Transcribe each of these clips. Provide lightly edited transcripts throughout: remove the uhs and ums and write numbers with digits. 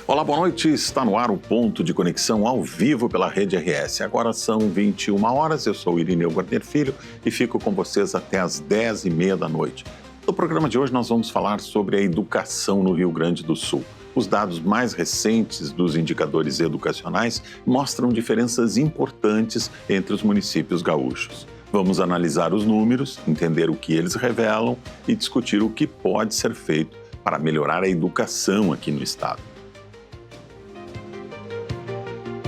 Olá, boa noite. Está no ar o Ponto de Conexão ao vivo pela Rede RS. Agora são 21 horas, eu sou Irineu Guarnier Filho e fico com vocês até às 10h30 da noite. No programa de hoje nós vamos falar sobre a educação no Rio Grande do Sul. Os dados mais recentes dos indicadores educacionais mostram diferenças importantes entre os municípios gaúchos. Vamos analisar os números, entender o que eles revelam e discutir o que pode ser feito para melhorar a educação aqui no estado.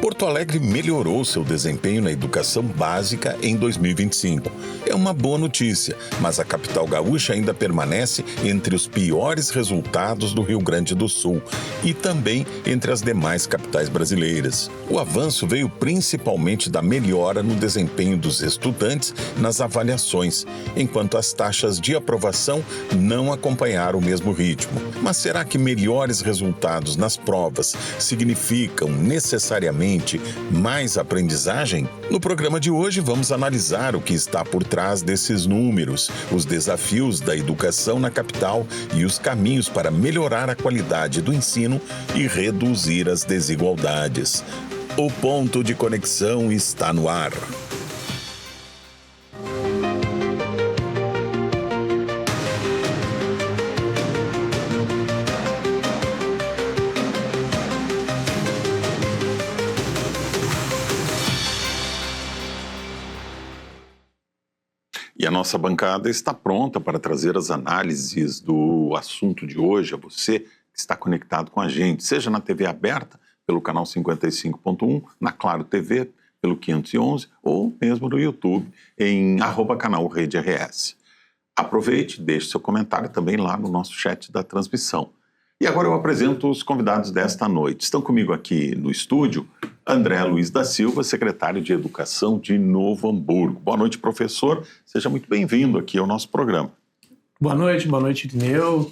Porto Alegre melhorou seu desempenho na educação básica em 2025. É uma boa notícia, mas a capital gaúcha ainda permanece entre os piores resultados do Rio Grande do Sul e também entre as demais capitais brasileiras. O avanço veio principalmente da melhora no desempenho dos estudantes nas avaliações, enquanto as taxas de aprovação não acompanharam o mesmo ritmo. Mas será que melhores resultados nas provas significam necessariamente mais aprendizagem? No programa de hoje vamos analisar o que está por trás desses números, os desafios da educação na capital e os caminhos para melhorar a qualidade do ensino e reduzir as desigualdades. O Ponto de Conexão está no ar. E a nossa bancada está pronta para trazer as análises do assunto de hoje a você que está conectado com a gente, seja na TV aberta, pelo canal 55.1, na Claro TV, pelo 511, ou mesmo no YouTube, em @canal Rede RS. Aproveite e deixe seu comentário também lá no nosso chat da transmissão. E agora eu apresento os convidados desta noite. Estão comigo aqui no estúdio André Luiz da Silva, secretário de Educação de Novo Hamburgo. Boa noite, professor. Seja muito bem-vindo aqui ao nosso programa. Boa noite, Irineu.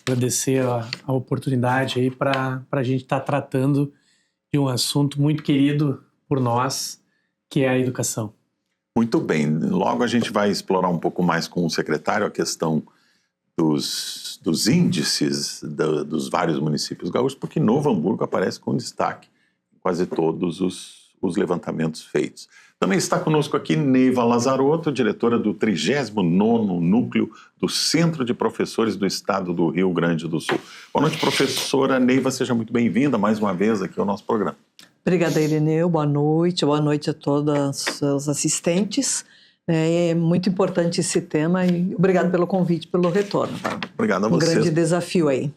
Agradecer a oportunidade aí para a gente estar tratando de um assunto muito querido por nós, que é a educação. Muito bem. Logo a gente vai explorar um pouco mais com o secretário a questão dos índices dos vários municípios gaúchos, porque Novo Hamburgo aparece com destaque em quase todos os levantamentos feitos. Também está conosco aqui Neiva Lazarotto, diretora do 39º Núcleo do Centro de Professores do Estado do Rio Grande do Sul. Boa noite, professora Neiva, seja muito bem-vinda mais uma vez aqui ao nosso programa. Obrigada, Irineu, boa noite a todos os assistentes. É muito importante esse tema e obrigado pelo convite, pelo retorno. Obrigado a vocês. Um grande desafio aí.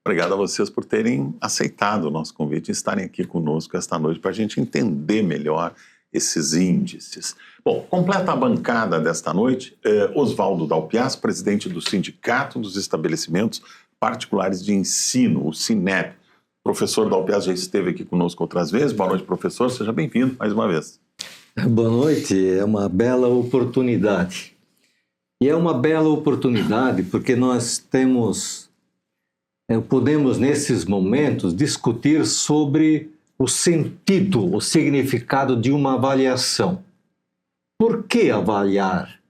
Obrigado a vocês por terem aceitado o nosso convite e estarem aqui conosco esta noite para a gente entender melhor esses índices. Bom, completa a bancada desta noite, Oswaldo Dalpiaz, presidente do Sindicato dos Estabelecimentos Particulares de Ensino, o SINEP. O professor Dalpiaz já esteve aqui conosco outras vezes. Boa noite, professor. Seja bem-vindo mais uma vez. Boa noite. É uma bela oportunidade. E é uma bela oportunidade porque nós podemos, nesses momentos, discutir sobre o sentido, o significado de uma avaliação. Por que avaliar?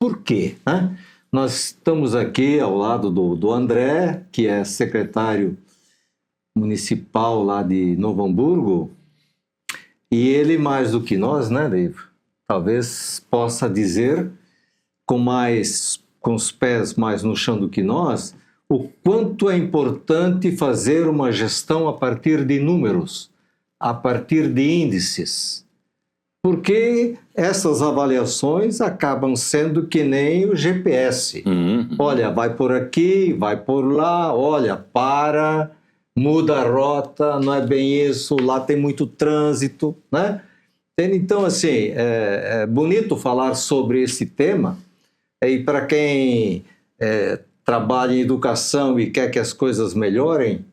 Por quê? Né? Nós estamos aqui ao lado do André, que é secretário municipal lá de Novo Hamburgo, e ele, mais do que nós, né, Neiva? Talvez possa dizer, com os pés mais no chão do que nós, o quanto é importante fazer uma gestão a partir de números, a partir de índices. Porque essas avaliações acabam sendo que nem o GPS. Olha, vai por aqui, vai por lá, olha, muda a rota, não é bem isso, lá tem muito trânsito, né? Então, assim, é bonito falar sobre esse tema, e para quem trabalha em educação e quer que as coisas melhorem,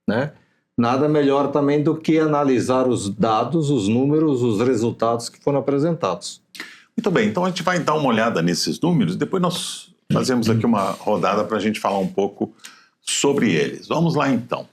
né? Nada melhor também do que analisar os dados, os números, os resultados que foram apresentados. Muito bem, então a gente vai dar uma olhada nesses números, depois nós fazemos aqui uma rodada para a gente falar um pouco sobre eles. Vamos lá então.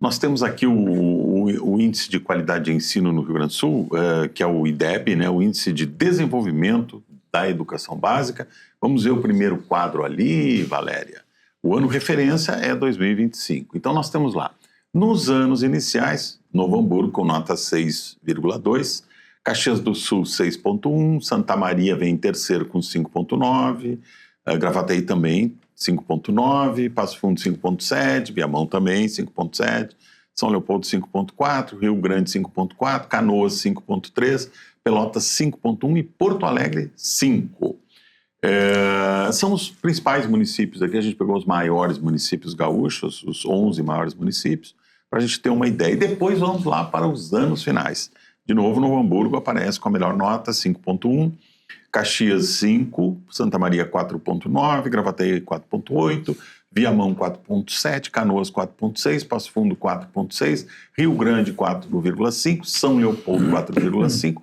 Nós temos aqui o Índice de Qualidade de Ensino no Rio Grande do Sul, que é o IDEB, né, o Índice de Desenvolvimento da Educação Básica. Vamos ver o primeiro quadro ali, Valéria. O ano referência é 2025. Então nós temos lá Nos anos iniciais, Novo Hamburgo com nota 6,2, Caxias do Sul 6,1, Santa Maria vem em terceiro com 5,9, Gravataí também 5,9, Passo Fundo 5,7, Viamão também 5,7, São Leopoldo 5,4, Rio Grande 5,4, Canoas 5,3, Pelotas 5,1 e Porto Alegre 5. São os principais municípios aqui, a gente pegou os maiores municípios gaúchos, os 11 maiores municípios, para a gente ter uma ideia. E depois vamos lá para os anos finais. De novo, Novo Hamburgo aparece com a melhor nota, 5,1, Caxias 5, Santa Maria 4,9, Gravataí 4,8, Viamão 4,7, Canoas 4,6, Passo Fundo 4,6, Rio Grande 4,5, São Leopoldo 4,5,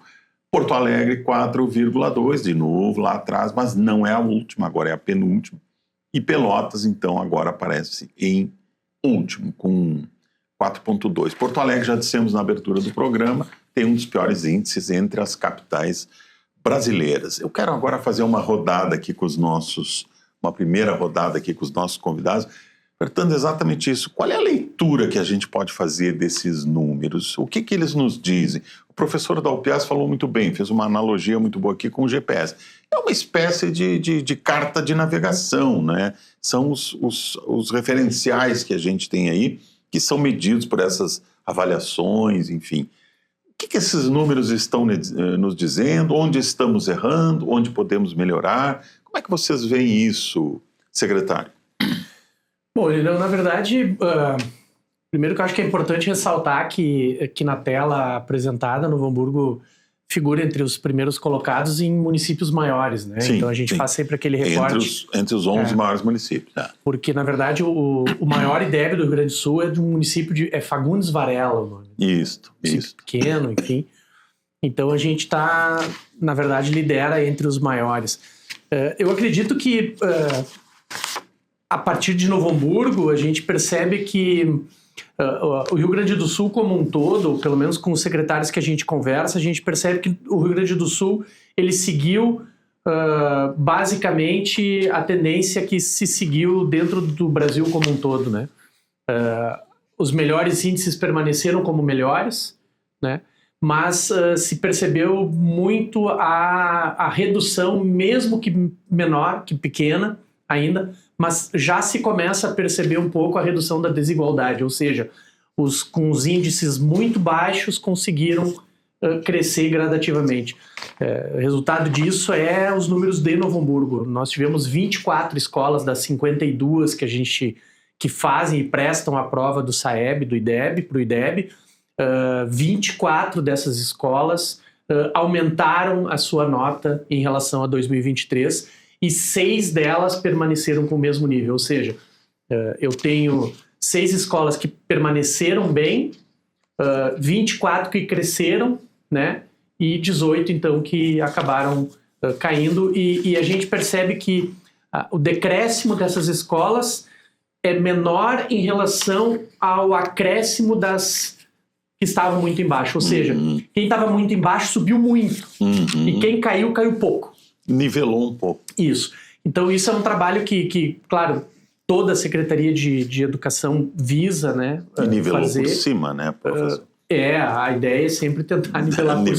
Porto Alegre 4,2, de novo lá atrás, mas não é a última, agora é a penúltima. E Pelotas, então, agora aparece em último, com 4,2. Porto Alegre, já dissemos na abertura do programa, tem um dos piores índices entre as capitais brasileiras. Eu quero agora fazer uma rodada aqui com os nossos, uma primeira rodada aqui com os nossos convidados, perguntando exatamente isso. Qual é a leitura que a gente pode fazer desses números? O que eles nos dizem? O professor Dalpiaz falou muito bem, fez uma analogia muito boa aqui com o GPS. É uma espécie de carta de navegação, né? São os referenciais que a gente tem aí, que são medidos por essas avaliações, enfim. O que esses números estão nos dizendo? Onde estamos errando? Onde podemos melhorar? Como é que vocês veem isso, secretário? Bom, na verdade, primeiro que eu acho que é importante ressaltar que na tela apresentada, Novo Hamburgo figura entre os primeiros colocados em municípios maiores, né? Sim, então a gente faz sempre aquele recorte. Entre os 11 maiores municípios. Porque, na verdade, o maior IDEB do Rio Grande do Sul é de um município é Fagundes Varela, o nome. Isso. Pequeno, enfim. Então a gente na verdade, lidera entre os maiores. Eu acredito que a partir de Novo Hamburgo, a gente percebe que o Rio Grande do Sul como um todo, pelo menos com os secretários que a gente conversa, a gente percebe que o Rio Grande do Sul ele seguiu basicamente a tendência que se seguiu dentro do Brasil como um todo, né? Os melhores índices permaneceram como melhores, né? Mas se percebeu muito a redução, mesmo que menor, que pequena ainda, mas já se começa a perceber um pouco a redução da desigualdade, ou seja, com os índices muito baixos conseguiram crescer gradativamente. O resultado disso é os números de Novo Hamburgo. Nós tivemos 24 escolas das 52 que fazem e prestam a prova do SAEB, do IDEB, para o IDEB. 24 dessas escolas aumentaram a sua nota em relação a 2023 e 6 delas permaneceram com o mesmo nível, ou seja, eu tenho 6 escolas que permaneceram bem, 24 que cresceram, né, e 18 então que acabaram caindo, e a gente percebe que o decréscimo dessas escolas é menor em relação ao acréscimo das que estavam muito embaixo, ou seja, quem estava muito embaixo subiu muito, e quem caiu, caiu pouco. Nivelou um pouco. Isso. Então isso é um trabalho que claro, toda a Secretaria de Educação visa, né, e nivelou fazer. Por cima, né, professor? A ideia é sempre tentar nivelar por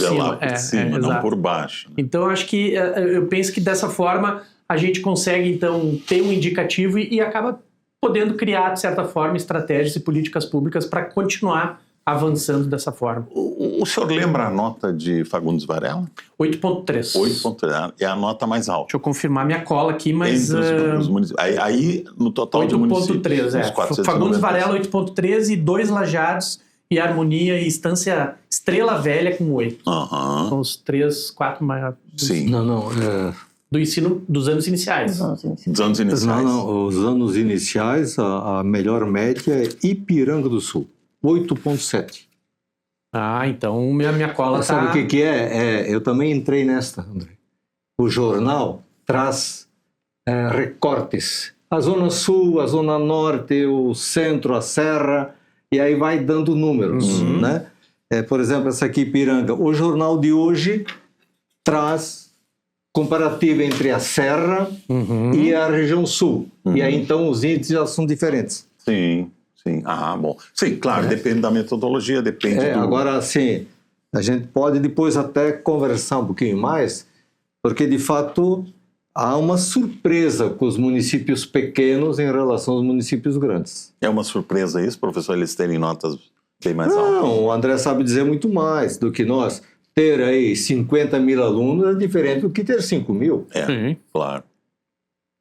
cima. Não por baixo. Né? Então acho que eu penso que dessa forma a gente consegue então ter um indicativo e acaba podendo criar, de certa forma, estratégias e políticas públicas para continuar avançando dessa forma. O senhor lembra a nota de Fagundes Varela? 8,3. 8,3. É a nota mais alta. Deixa eu confirmar minha cola aqui, mas... Os municípios. Aí, no total de municípios... 8,3, Fagundes Varela, 8,3 e 2 Lajados e Harmonia e Estância Estrela Velha com 8. São os 3, 4 maiores. Sim. Do ensino dos anos iniciais. Dos anos iniciais. Os anos iniciais, a melhor média é Ipiranga do Sul. 8,7. Então minha cola tá... Sabe o que é? Eu também entrei nesta, André. O jornal traz recortes. A Zona Sul, a Zona Norte, o Centro, a Serra, e aí vai dando números, né? Por exemplo, essa aqui, Ipiranga. O jornal de hoje traz comparativo entre a Serra e a região Sul. E aí, então, os índices já são diferentes. Sim. Sim. Bom. Sim, claro, depende da metodologia, depende do... Agora, assim, a gente pode depois até conversar um pouquinho mais, porque, de fato, há uma surpresa com os municípios pequenos em relação aos municípios grandes. É uma surpresa isso, professor, eles terem notas bem mais altas? Não, o André sabe dizer muito mais do que nós. Ter aí 50 mil alunos é diferente do que ter 5 mil. Sim. Claro.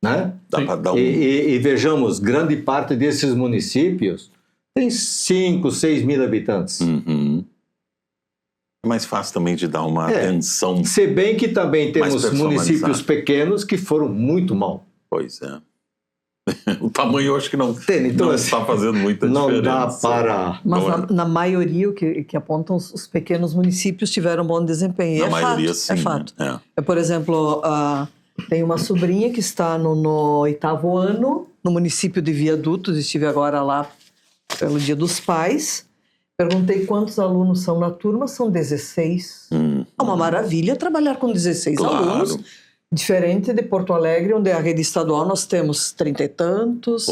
Né? Dá para dar um... E vejamos, grande parte desses municípios tem 5, 6 mil habitantes. Uhum. É mais fácil também de dar uma atenção. Se bem que também temos mais municípios pequenos que foram muito mal. Pois é. O tamanho eu acho que não Então, está fazendo muita diferença. Não dá para... Mas na maioria, o que apontam, os pequenos municípios tiveram bom desempenho. Na É maioria, fato, sim. é fato. Né? Por exemplo, tem uma sobrinha que está no 8º ano, no município de Viadutos, estive agora lá pelo Dia dos Pais. Perguntei quantos alunos são na turma, são 16. É uma maravilha trabalhar com 16 alunos. Diferente de Porto Alegre, onde a rede estadual nós temos 30 e tantos,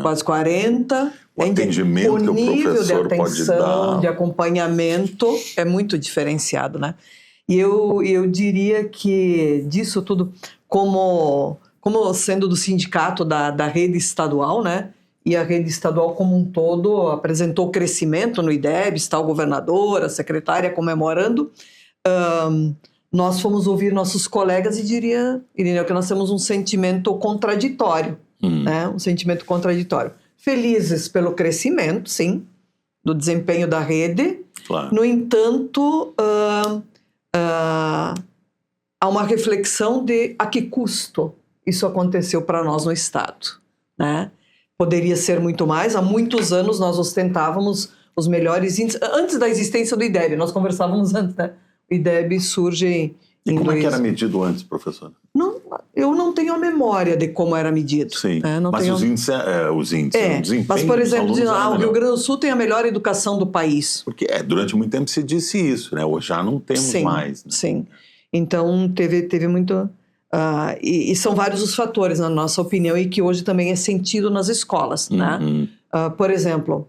quase 40. O atendimento que o professor pode dar, de acompanhamento é muito diferenciado, né? E eu diria que disso tudo, como sendo do sindicato da rede estadual, né? E a rede estadual como um todo apresentou crescimento no IDEB, está o governador, a secretária comemorando. Nós fomos ouvir nossos colegas e diria, Irineu, que nós temos um sentimento contraditório, né? Um sentimento contraditório. Felizes pelo crescimento, sim, do desempenho da rede. Claro. No entanto, há uma reflexão de a que custo isso aconteceu para nós no Estado, né? Poderia ser muito mais. Há muitos anos nós ostentávamos os melhores índices. Antes da existência do IDEB, nós conversávamos antes, né? O IDEB surge em... E como é que era medido antes, professor? Não, eu não tenho a memória de como era medido. Sim, mas os índices, o desempenho mas, por exemplo, o Rio Grande do Sul tem a melhor educação do país. Porque durante muito tempo se disse isso, né? Hoje já não temos mais. Né? Sim, então teve muito... e são vários os fatores, na nossa opinião, e que hoje também é sentido nas escolas, né? Por exemplo,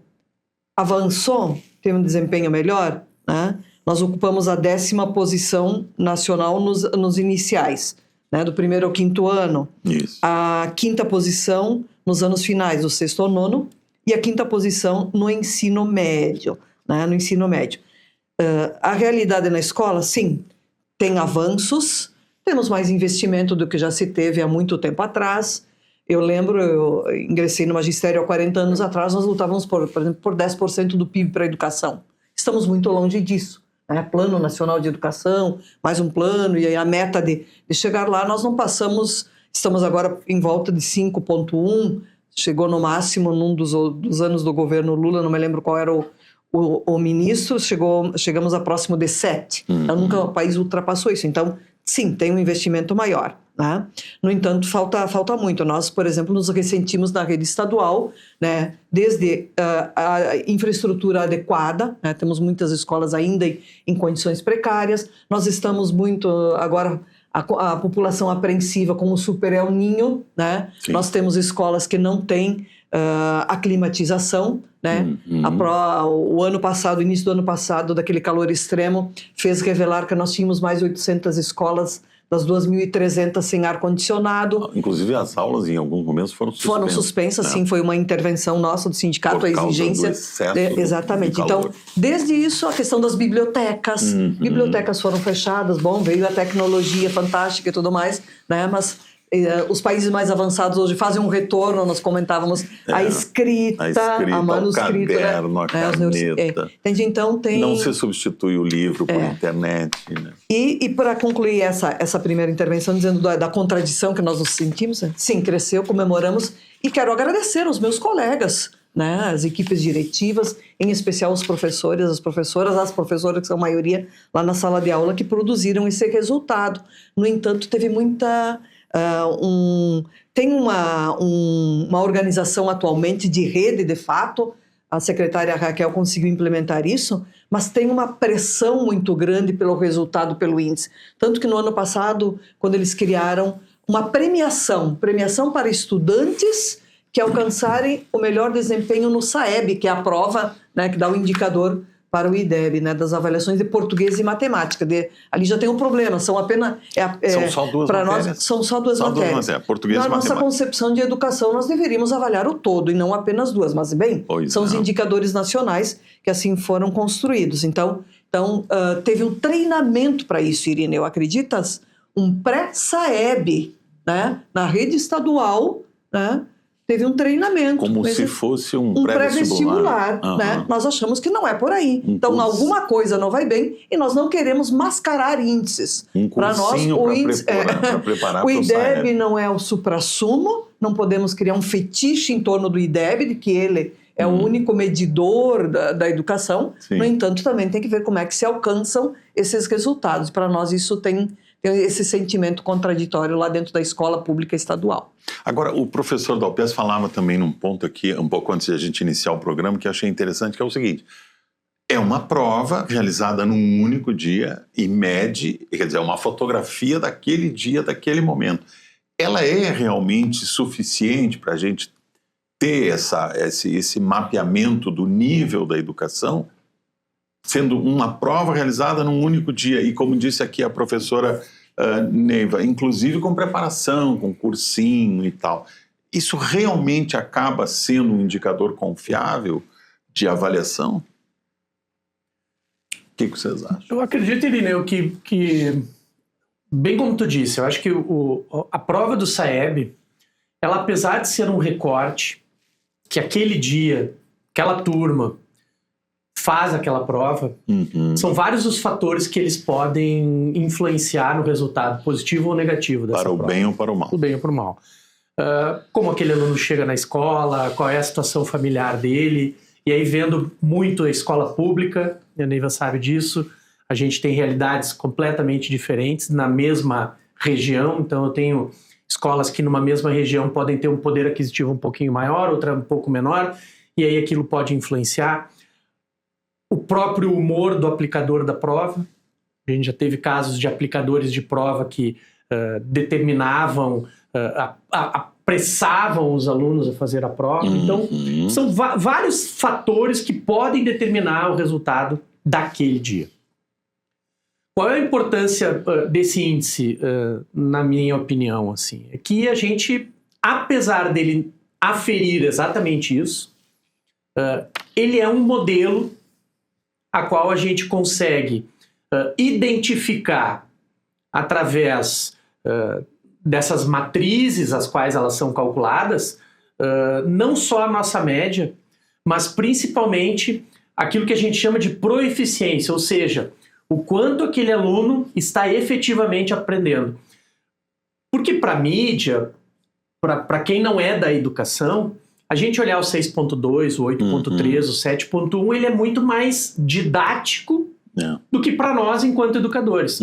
avançou, tem um desempenho melhor, né? Nós ocupamos a 10ª posição nacional nos iniciais, né? Do 1º ao 5º ano. Isso. A 5ª posição nos anos finais, do 6º ao 9º, e a 5ª posição no ensino médio, né? No ensino médio. A realidade na escola, sim, tem avanços, temos mais investimento do que já se teve há muito tempo atrás. Eu lembro, eu ingressei no magistério há 40 anos atrás, nós lutávamos, por exemplo, por 10% do PIB para a educação. Estamos muito longe disso. Né? Plano Nacional de Educação, mais um plano, e aí a meta de chegar lá, nós não passamos, estamos agora em volta de 5,1, chegou no máximo num dos anos do governo Lula, não me lembro qual era o ministro, chegamos a próximo de 7. Então, nunca o país ultrapassou isso. Então, sim, tem um investimento maior. Né? No entanto, falta muito. Nós, por exemplo, nos ressentimos na rede estadual, né? Desde a infraestrutura adequada, né? Temos muitas escolas ainda em condições precárias. Nós estamos muito, agora, a população apreensiva com o Super El Niño, né? Nós temos escolas que não têm a climatização, né? O ano passado, o início do ano passado, daquele calor extremo, fez revelar que nós tínhamos mais de 800 escolas das 2.300 sem ar-condicionado. Inclusive as aulas em alguns momentos foram suspensas. Foram suspensas, sim, foi uma intervenção nossa do sindicato, a exigência. Do excesso exatamente. do calor. Então, desde isso, a questão das bibliotecas. Bibliotecas foram fechadas, veio a tecnologia fantástica e tudo mais, né? Mas os países mais avançados hoje fazem um retorno, nós comentávamos, a escrita, a manuscrita, o caderno, a caneta. Entende? Então tem... Não se substitui o livro por internet. Né? E para concluir essa primeira intervenção, dizendo da contradição que nós nos sentimos, sim, cresceu, comemoramos, e quero agradecer aos meus colegas, né, as equipes diretivas, em especial os professores, as professoras que são a maioria lá na sala de aula, que produziram esse resultado. No entanto, teve muita... tem uma organização atualmente de rede, de fato, a secretária Raquel conseguiu implementar isso, mas tem uma pressão muito grande pelo resultado, pelo índice. Tanto que no ano passado, quando eles criaram uma premiação para estudantes que alcançarem o melhor desempenho no SAEB, que é a prova, né, que dá o indicador para o IDEB, né, das avaliações de português e matemática. Ali já tem um problema, são apenas... São só duas matérias? Nós, são só duas matérias. Português Na e matemática. nossa concepção de educação, nós deveríamos avaliar o todo e não apenas duas. Mas, bem, são os indicadores nacionais que assim foram construídos. Então teve um treinamento para isso, Irineu, acreditas? Um pré-SAEB, né, na rede estadual, né? Teve um treinamento. Como se fosse um pré-vestibular. Né? Nós achamos que não é por aí. Então, alguma coisa não vai bem e nós não queremos mascarar índices. Para nós, para preparar o IDEB não é o suprassumo, não podemos criar um fetiche em torno do IDEB, de que ele é o único medidor da educação. Sim. No entanto, também tem que ver como é que se alcançam esses resultados. Para nós, isso tem esse sentimento contraditório lá dentro da escola pública estadual. Agora, o professor Dalpes falava também num ponto aqui, um pouco antes de a gente iniciar o programa, que eu achei interessante, que é o seguinte: é uma prova realizada num único dia e mede, quer dizer, é uma fotografia daquele dia, daquele momento. Ela é realmente suficiente para a gente ter esse mapeamento do nível da educação, sendo uma prova realizada num único dia, e como disse aqui a professora Neiva, inclusive com preparação, com cursinho e tal. Isso realmente acaba sendo um indicador confiável de avaliação? O que vocês acham? Eu acredito, Irineu, que bem como tu disse, eu acho que a prova do SAEB, ela, apesar de ser um recorte, que aquele dia, aquela turma faz aquela prova, são vários os fatores que eles podem influenciar no resultado, positivo ou negativo dessa prova. Para o bem ou para o mal. Para o bem ou para o mal. Como aquele aluno chega na escola, qual é a situação familiar dele, e aí vendo muito a escola pública, a Neiva sabe disso, a gente tem realidades completamente diferentes na mesma região, então eu tenho escolas que numa mesma região podem ter um poder aquisitivo um pouquinho maior, outra um pouco menor, e aí aquilo pode influenciar. O próprio humor do aplicador da prova. A gente já teve casos de aplicadores de prova que determinavam, apressavam os alunos a fazer a prova. Então, são vários fatores que podem determinar o resultado daquele dia. Qual é a importância desse índice, na minha opinião? Assim? É que a gente, apesar dele aferir exatamente isso, ele é um modelo a qual a gente consegue identificar através dessas matrizes as quais elas são calculadas, não só a nossa média, mas principalmente aquilo que a gente chama de proeficiência, ou seja, o quanto aquele aluno está efetivamente aprendendo. Porque para a mídia, para quem não é da educação, a gente olhar o 6.2, o 8.3, o 7.1, ele é muito mais didático do que para nós enquanto educadores.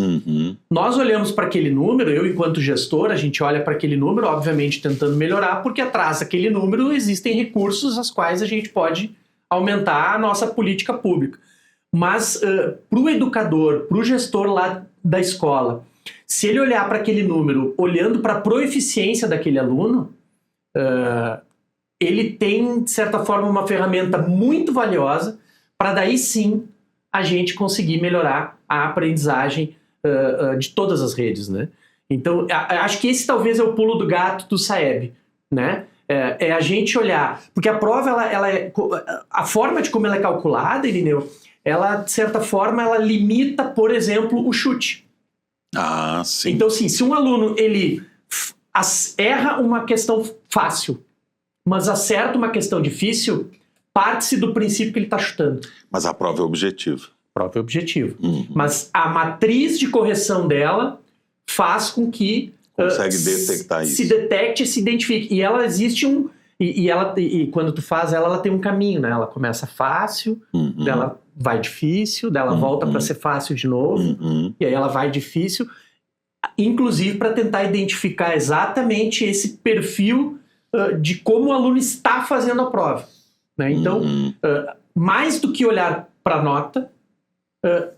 Nós olhamos para aquele número, eu enquanto gestor, a gente olha para aquele número, obviamente tentando melhorar, porque atrás daquele número existem recursos aos quais a gente pode aumentar a nossa política pública. Mas para o educador, para o gestor lá da escola, se ele olhar para aquele número, olhando para a proeficiência daquele aluno, ele tem, de certa forma, uma ferramenta muito valiosa para daí sim a gente conseguir melhorar a aprendizagem de todas as redes, né? Então, acho que esse talvez é o pulo do gato do SAEB, né? É a gente olhar, porque a prova, a forma de como ela é calculada, Irineu, ela, de certa forma, ela limita, por exemplo, o chute. Ah, sim. Então, sim, se um aluno, ele erra uma questão fácil, mas acerta uma questão difícil, parte-se do princípio que ele está chutando. Mas a prova é objetiva. A prova é objetiva. Mas a matriz de correção dela faz com que consegue detectar isso. Se detecte e se identifique. E ela existe e quando tu faz ela tem um caminho, né? Ela começa fácil, dela vai difícil, dela volta para ser fácil de novo, e aí ela vai difícil, inclusive para tentar identificar exatamente esse perfil de como o aluno está fazendo a prova, né? Então, mais do que olhar para a nota,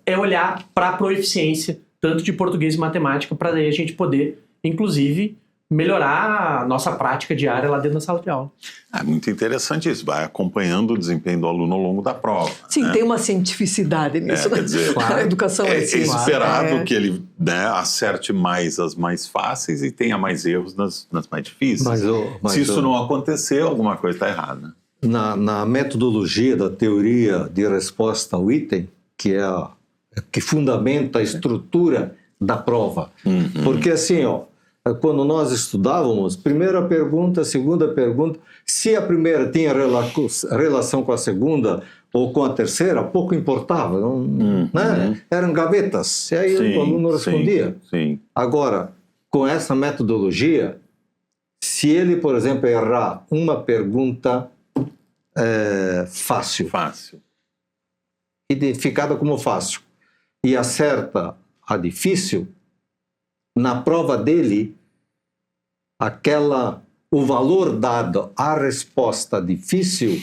é olhar para a proeficiência, tanto de português e matemática, para daí a gente poder, inclusive, melhorar a nossa prática diária lá dentro da sala de aula. É muito interessante isso, vai acompanhando o desempenho do aluno ao longo da prova. Sim, né? tem uma cientificidade nisso, né? Quer dizer, A educação é ensino. esperado que ele, né, acerte mais as mais fáceis e tenha mais erros nas mais difíceis. Se isso não acontecer, alguma coisa está errada. Na metodologia da teoria de resposta ao item, que que fundamenta a estrutura da prova. Porque assim, quando nós estudávamos, primeira pergunta, segunda pergunta, se a primeira tinha relação com a segunda ou com a terceira, pouco importava, né? Eram gavetas, e aí o aluno respondia. Sim. Agora, com essa metodologia, se ele, por exemplo, errar uma pergunta fácil, identificada como fácil, e acerta a difícil, na prova dele, o valor dado à resposta difícil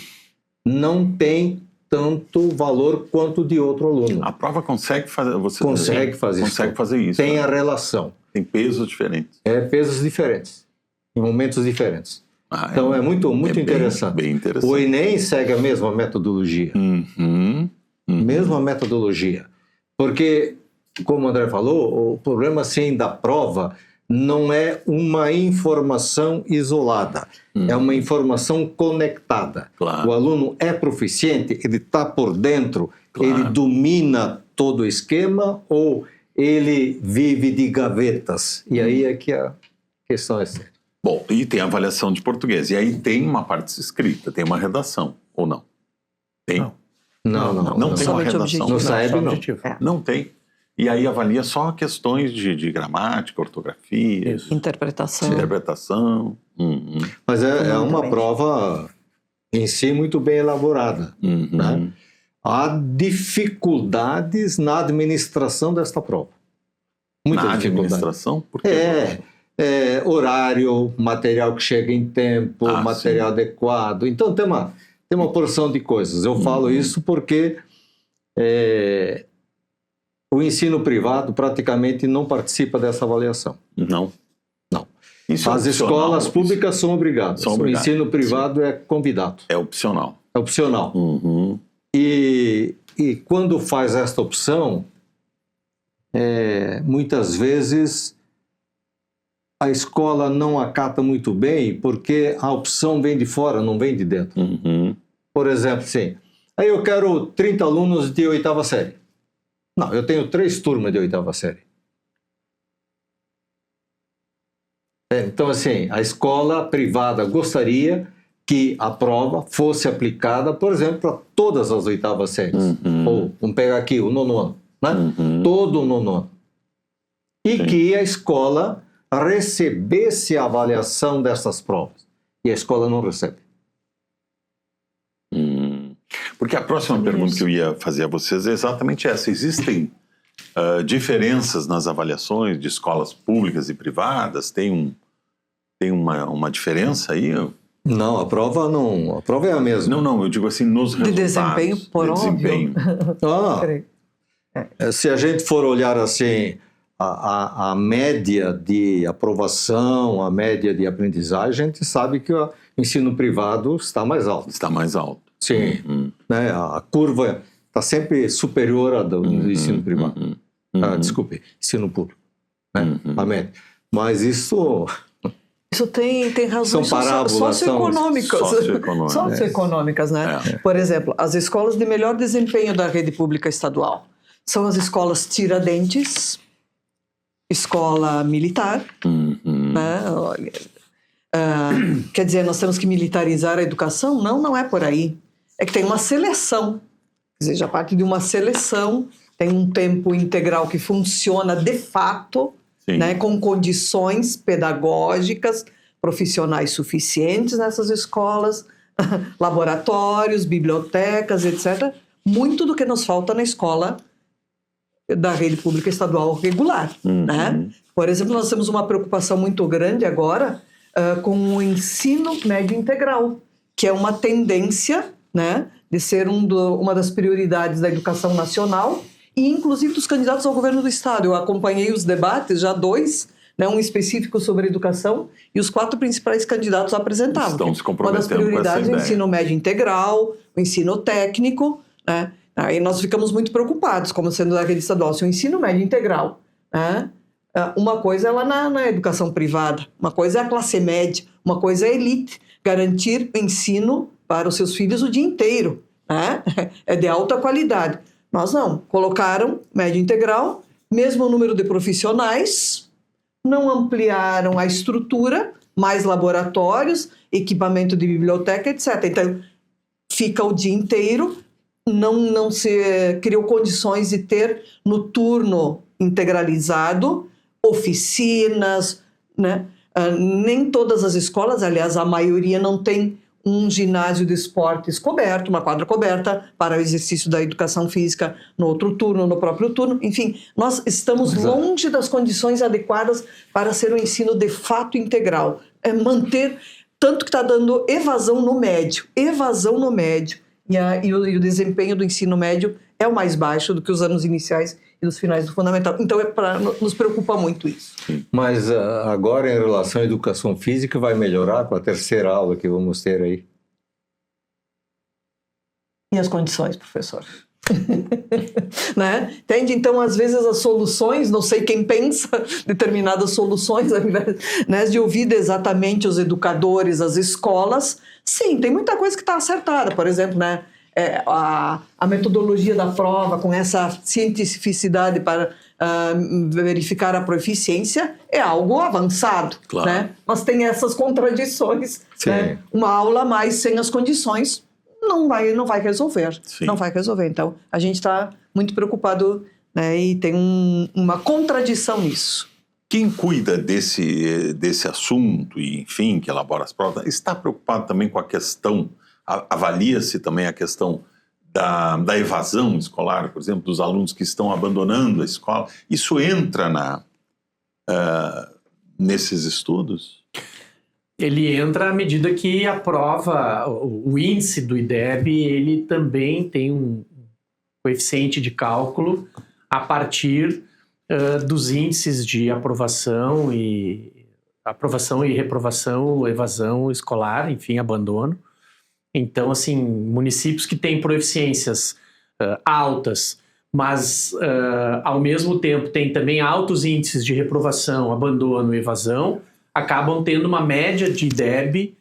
não tem tanto valor quanto de outro aluno. A prova consegue fazer, Consegue fazer isso. Tem a relação. Tem pesos diferentes. Pesos diferentes, em momentos diferentes. Então é muito interessante. Bem interessante. O Enem segue a mesma metodologia. Mesma metodologia. Porque, como o André falou, o problema assim da prova não é uma informação isolada, é uma informação conectada. Claro. O aluno é proficiente, ele está por dentro, ele domina todo o esquema ou ele vive de gavetas? E aí é que a questão é séria. Bom, e tem a avaliação de português. E aí tem uma parte escrita, tem uma redação, ou não? Tem? Não tem uma redação. No SAEB não. Não tem. E aí avalia só questões de gramática, ortografia, interpretação. Mas é uma prova em si muito bem elaborada. Né? Há dificuldades na administração desta prova. Muita dificuldade. Administração? Por quê? Horário, material que chega em tempo, material adequado. Então tem uma porção de coisas. Eu falo isso porque o ensino privado praticamente não participa dessa avaliação. Não. As escolas públicas são obrigadas. O ensino privado é convidado. É opcional. É opcional. E quando faz esta opção, muitas vezes a escola não acata muito bem porque a opção vem de fora, não vem de dentro. Por exemplo, assim, aí eu quero 30 alunos de 8ª série. Não, eu tenho 3 turmas de 8ª série. Então, assim, a escola privada gostaria que a prova fosse aplicada, por exemplo, para todas as 8ª séries. Ou, vamos pegar aqui, o 9º ano, né? Todo o 9º ano. E que a escola recebesse a avaliação dessas provas. E a escola não recebe. Porque a próxima pergunta que eu ia fazer a vocês é exatamente essa. Existem diferenças nas avaliações de escolas públicas e privadas? Tem uma diferença aí? Não, a prova é a mesma. Não, eu digo assim, nos resultados. De desempenho, por óbvio. Se a gente for olhar assim, a média de aprovação, a média de aprendizagem, a gente sabe que o ensino privado está mais alto. Está mais alto. Sim, né? A curva está sempre superior à do ensino privado. Desculpe, ensino público. Né? A média. Mas isso tem razões socioeconômicas, né? Por exemplo, as escolas de melhor desempenho da rede pública estadual são as escolas Tiradentes, escola militar, né? Quer dizer, nós temos que militarizar a educação? Não é por aí. É que tem uma seleção, quer dizer, já parte de uma seleção, tem um tempo integral que funciona de fato, né, com condições pedagógicas, profissionais suficientes nessas escolas, laboratórios, bibliotecas, etc. Muito do que nos falta na escola da rede pública estadual regular. Né? Por exemplo, nós temos uma preocupação muito grande agora com o ensino médio integral, que é uma tendência, né, de ser uma das prioridades da educação nacional e inclusive dos candidatos ao governo do estado. Eu acompanhei os debates, já 2, né, um específico sobre educação, e os 4 principais candidatos apresentavam. Estão se Uma das comprometendo com essa prioridades é o ideia. ensino médio integral, o ensino técnico, né? Aí nós ficamos muito preocupados, como sendo da rede estadual, se o ensino médio integral, né? Uma coisa é lá na educação privada, uma coisa é a classe média, uma coisa é a elite, garantir ensino para os seus filhos o dia inteiro, né? É de alta qualidade. Nós não, colocaram médio integral, mesmo número de profissionais, não ampliaram a estrutura, mais laboratórios, equipamento de biblioteca, etc. Então, fica o dia inteiro, não se criou condições de ter no turno integralizado, oficinas, né? Nem todas as escolas, aliás, a maioria não tem um ginásio de esportes coberto, uma quadra coberta para o exercício da educação física no outro turno, no próprio turno. Enfim, nós estamos longe das condições adequadas para ser um ensino de fato integral. É manter, tanto que está dando evasão no médio, e o desempenho do ensino médio é o mais baixo do que os anos iniciais e dos finais do fundamental. Então, nos preocupa muito isso. Mas agora, em relação à educação física, vai melhorar com a terceira aula que vamos ter aí? E as condições, professor? Né? Entende? Então, às vezes, as soluções, não sei quem pensa determinadas soluções, ao invés, né, de ouvir exatamente os educadores, as escolas, sim, tem muita coisa que está acertada. Por exemplo, né, a metodologia da prova com essa cientificidade para verificar a proficiência é algo avançado, claro. Né? Mas tem essas contradições, né? Uma aula a mais sem as condições não vai resolver. Sim. Não vai resolver. Então, a gente está muito preocupado, né, e tem uma contradição nisso. Quem cuida desse assunto e, enfim, que elabora as provas, está preocupado também com a questão, avalia-se também a questão da evasão escolar, por exemplo, dos alunos que estão abandonando a escola. Isso entra nesses estudos? Ele entra à medida que a prova, o índice do IDEB, ele também tem um coeficiente de cálculo a partir dos índices de aprovação e reprovação, evasão escolar, enfim, abandono. Então, assim, municípios que têm proficiências altas, mas ao mesmo tempo têm também altos índices de reprovação, abandono e evasão, acabam tendo uma média de IDEB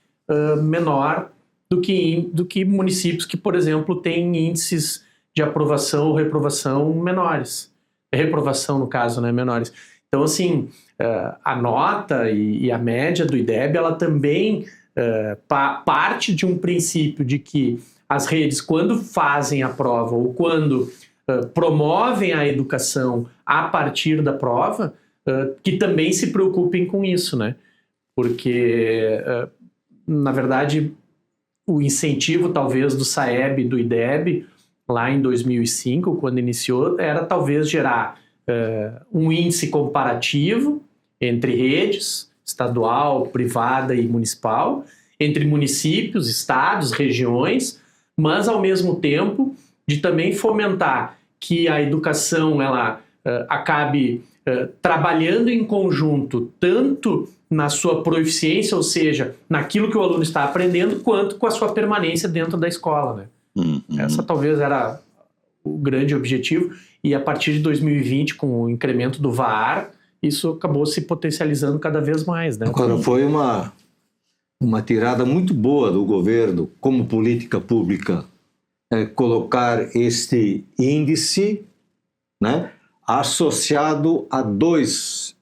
menor do que municípios que, por exemplo, têm índices de aprovação ou reprovação menores. Reprovação, no caso, né, menores. Então, assim, a nota e a média do IDEB, ela também parte de um princípio de que as redes, quando fazem a prova ou quando promovem a educação a partir da prova, que também se preocupem com isso, né? Porque, na verdade, o incentivo, talvez, do SAEB e do IDEB, lá em 2005, quando iniciou, era talvez gerar um índice comparativo entre redes, estadual, privada e municipal, entre municípios, estados, regiões, mas, ao mesmo tempo, de também fomentar que a educação ela acabe trabalhando em conjunto, tanto na sua proficiência, ou seja, naquilo que o aluno está aprendendo, quanto com a sua permanência dentro da escola, né? Essa talvez era o grande objetivo, e a partir de 2020, com o incremento do VAR, isso acabou se potencializando cada vez mais, né? Agora, foi uma tirada muito boa do governo, como política pública, colocar este índice, né, associado a 2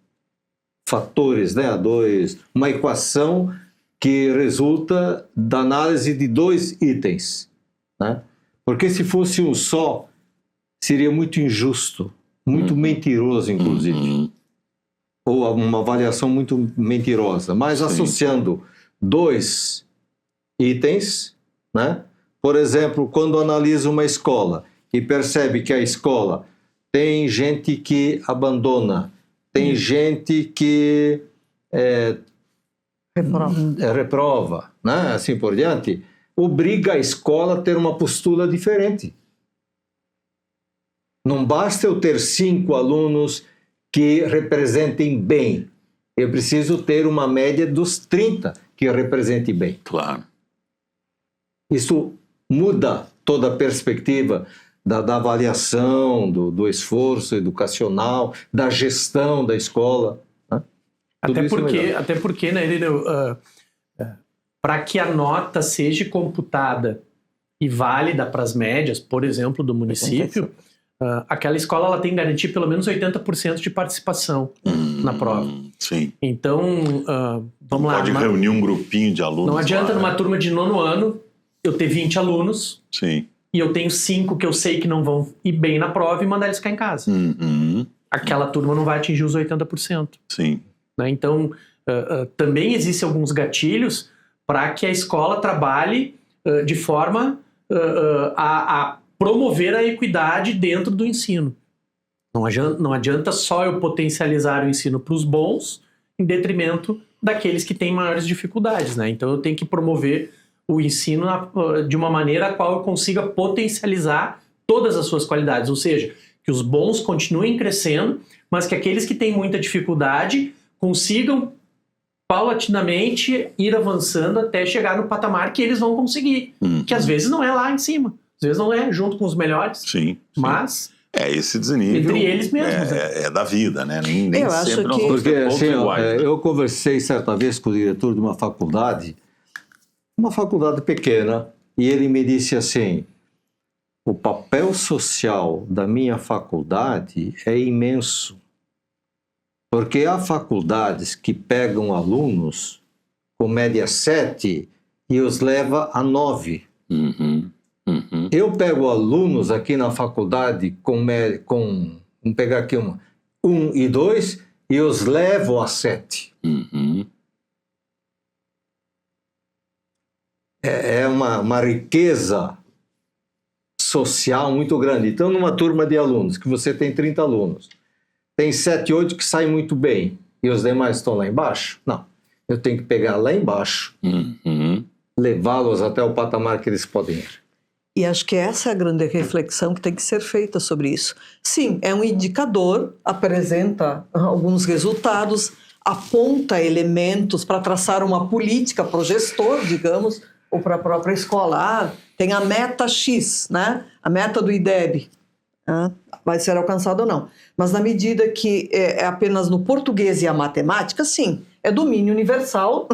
fatores, né, uma equação que resulta da análise de 2 itens, né? Porque se fosse um só, seria muito injusto, muito mentiroso, inclusive. Ou uma avaliação muito mentirosa. Mas associando 2 itens, né? Por exemplo, quando analisa uma escola e percebe que a escola tem gente que abandona, tem gente que reprova, né? Assim por diante, obriga a escola a ter uma postura diferente. Não basta eu ter 5 alunos que representem bem, Eu preciso ter uma média dos 30 que represente bem. Claro. Isso muda toda a perspectiva da avaliação, do esforço educacional, da gestão da escola. Né? Até porque, né, para que a nota seja computada e válida para as médias, por exemplo, do município, aquela escola ela tem que garantir pelo menos 80% de participação na prova. Sim. Então, vamos lá. Pode reunir um grupinho de alunos. Não adianta numa turma de 9º ano eu ter 20 alunos Sim. e eu tenho 5 que eu sei que não vão ir bem na prova e mandar eles ficar em casa. Aquela turma não vai atingir os 80%. Sim. Né? Então, também existem alguns gatilhos para que a escola trabalhe de forma a promover a equidade dentro do ensino. Não adianta só eu potencializar o ensino para os bons em detrimento daqueles que têm maiores dificuldades. Né? Então, eu tenho que promover o ensino de uma maneira a qual eu consiga potencializar todas as suas qualidades, ou seja, que os bons continuem crescendo, mas que aqueles que têm muita dificuldade consigam paulatinamente ir avançando até chegar no patamar que eles vão conseguir, que às vezes não é lá em cima, às vezes não é junto com os melhores, Sim. mas esse desnível entre eles mesmos. é da vida, né? Nem Eu acho sempre nós que- vamos Porque ter todos assim, iguais. Né? eu conversei certa vez com o diretor de uma faculdade pequena, e ele me disse assim: o papel social da minha faculdade é imenso, porque há faculdades que pegam alunos com média 7 e os leva a 9. Eu pego alunos aqui na faculdade vamos pegar aqui 1 e 2 e os levo a 7. É uma riqueza social muito grande. Então, numa turma de alunos, que você tem 30 alunos, tem 7, 8 que saem muito bem e os demais estão lá embaixo? Não. Eu tenho que pegar lá embaixo, levá-los até o patamar que eles podem ir. E acho que essa é a grande reflexão que tem que ser feita sobre isso. Sim, é um indicador, apresenta alguns resultados, aponta elementos para traçar uma política para o gestor, digamos, ou para a própria escola. Tem a meta X, né? A meta do IDEB. Vai ser alcançada ou não. Mas na medida que é apenas no português e a matemática, sim, é domínio universal,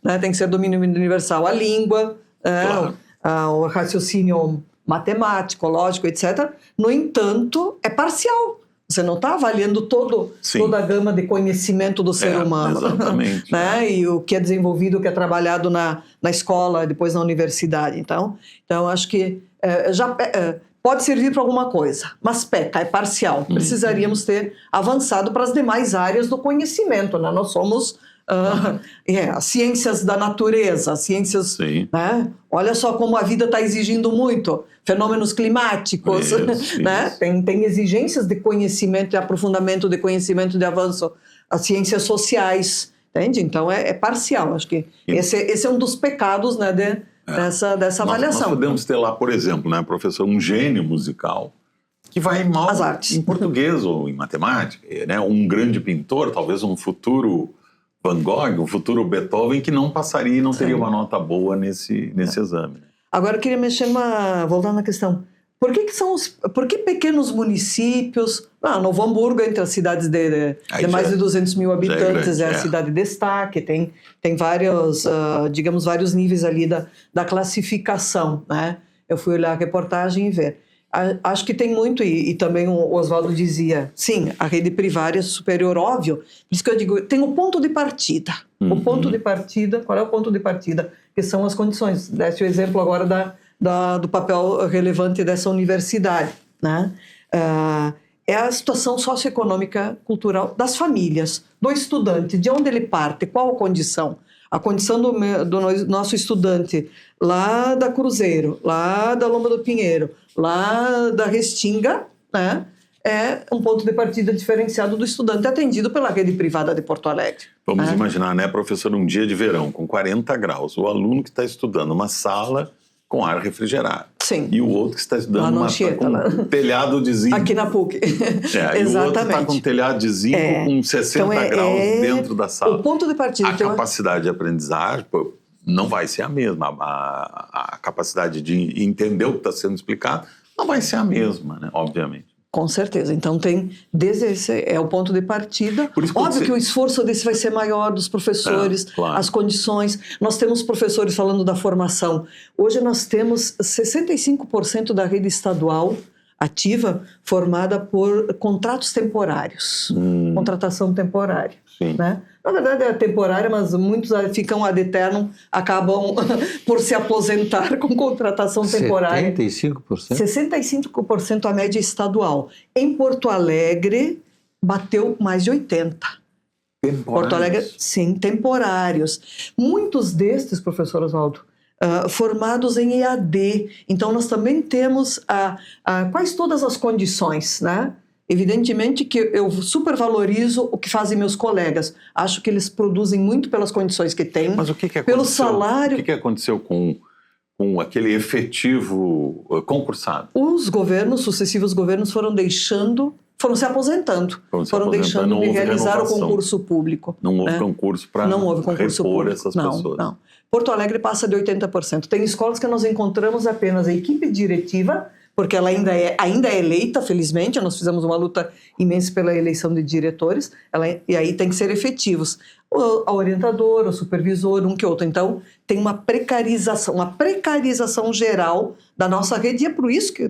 né? Tem que ser domínio universal a língua, Claro. o raciocínio matemático, lógico, etc. No entanto, é parcial. Você não está avaliando toda a gama de conhecimento do ser humano. Exatamente. Né? E o que é desenvolvido, o que é trabalhado na escola, depois na universidade. Então acho que pode servir para alguma coisa, mas peca, é parcial. Precisaríamos ter avançado para as demais áreas do conhecimento. Né? Nós somos as ciências da natureza, as ciências... Né? Olha só como a vida está exigindo muito. Fenômenos climáticos, né? Tem exigências de conhecimento, de aprofundamento, de conhecimento, de avanço. As ciências sociais, entende? Então é parcial. Acho que esse é um dos pecados, né, dessa avaliação. Nós podemos ter lá, por exemplo, né, professor, um gênio musical que vai mal As artes. em português ou em matemática, né? Um grande pintor, talvez um futuro Van Gogh, um futuro Beethoven, que não passaria e não teria uma nota boa nesse exame. Agora eu queria voltar na questão. Por que pequenos municípios... Novo Hamburgo, entre as cidades de mais de 200 mil habitantes, é a cidade de destaque, tem vários, vários níveis ali da classificação, né? Eu fui olhar a reportagem e ver. Acho que tem muito, e também o Oswaldo dizia, sim, a rede privada é superior, óbvio. Por isso que eu digo, tem o ponto de partida. O ponto de partida, qual é o ponto de partida? Que são as condições. Desse o exemplo agora do papel relevante dessa universidade, né? É a situação socioeconômica, cultural das famílias, do estudante, de onde ele parte, qual a condição. A condição do nosso estudante lá da Cruzeiro, lá da Lomba do Pinheiro, lá da Restinga, né? É um ponto de partida diferenciado do estudante atendido pela rede privada de Porto Alegre. Vamos imaginar, né, professor, um dia de verão com 40 graus, o aluno que está estudando uma sala com ar refrigerado. Sim. E o outro que está estudando com telhado de zinco. Aqui na PUC. Exatamente. E o outro está com telhado de zinco com 60 graus dentro da sala. O ponto de partida. A capacidade de aprendizagem não vai ser a mesma. A capacidade de entender o que está sendo explicado não vai ser a mesma, né? Obviamente. Com certeza. Então, desde esse é o ponto de partida. Óbvio que o esforço desse vai ser maior dos professores, claro. As condições. Nós temos professores falando da formação. Hoje nós temos 65% da rede estadual ativa formada por contratos temporários. Contratação temporária. Sim. Né? Na verdade é temporária, mas muitos ficam ad eternum, acabam por se aposentar com contratação temporária. 75%? 65% a média estadual. Em Porto Alegre, bateu mais de 80%. Temporários? Porto Alegre, sim, temporários. Muitos destes, professor Oswaldo, formados em EAD. Então, nós também temos quase todas as condições, né? Evidentemente que eu supervalorizo o que fazem meus colegas. Acho que eles produzem muito pelas condições que têm. Mas o que aconteceu? Pelo salário. O que aconteceu com aquele efetivo concursado? Os sucessivos governos foram se aposentando. Foram deixando de realizar o concurso público. Não houve concurso para repor essas pessoas. Não. Porto Alegre passa de 80%. Tem escolas que nós encontramos apenas a equipe diretiva, porque ela ainda é eleita, felizmente. Nós fizemos uma luta imensa pela eleição de diretores, e aí tem que ser efetivos. A orientadora, o supervisor, um que outro. Então, tem uma precarização geral da nossa rede, e é por isso que o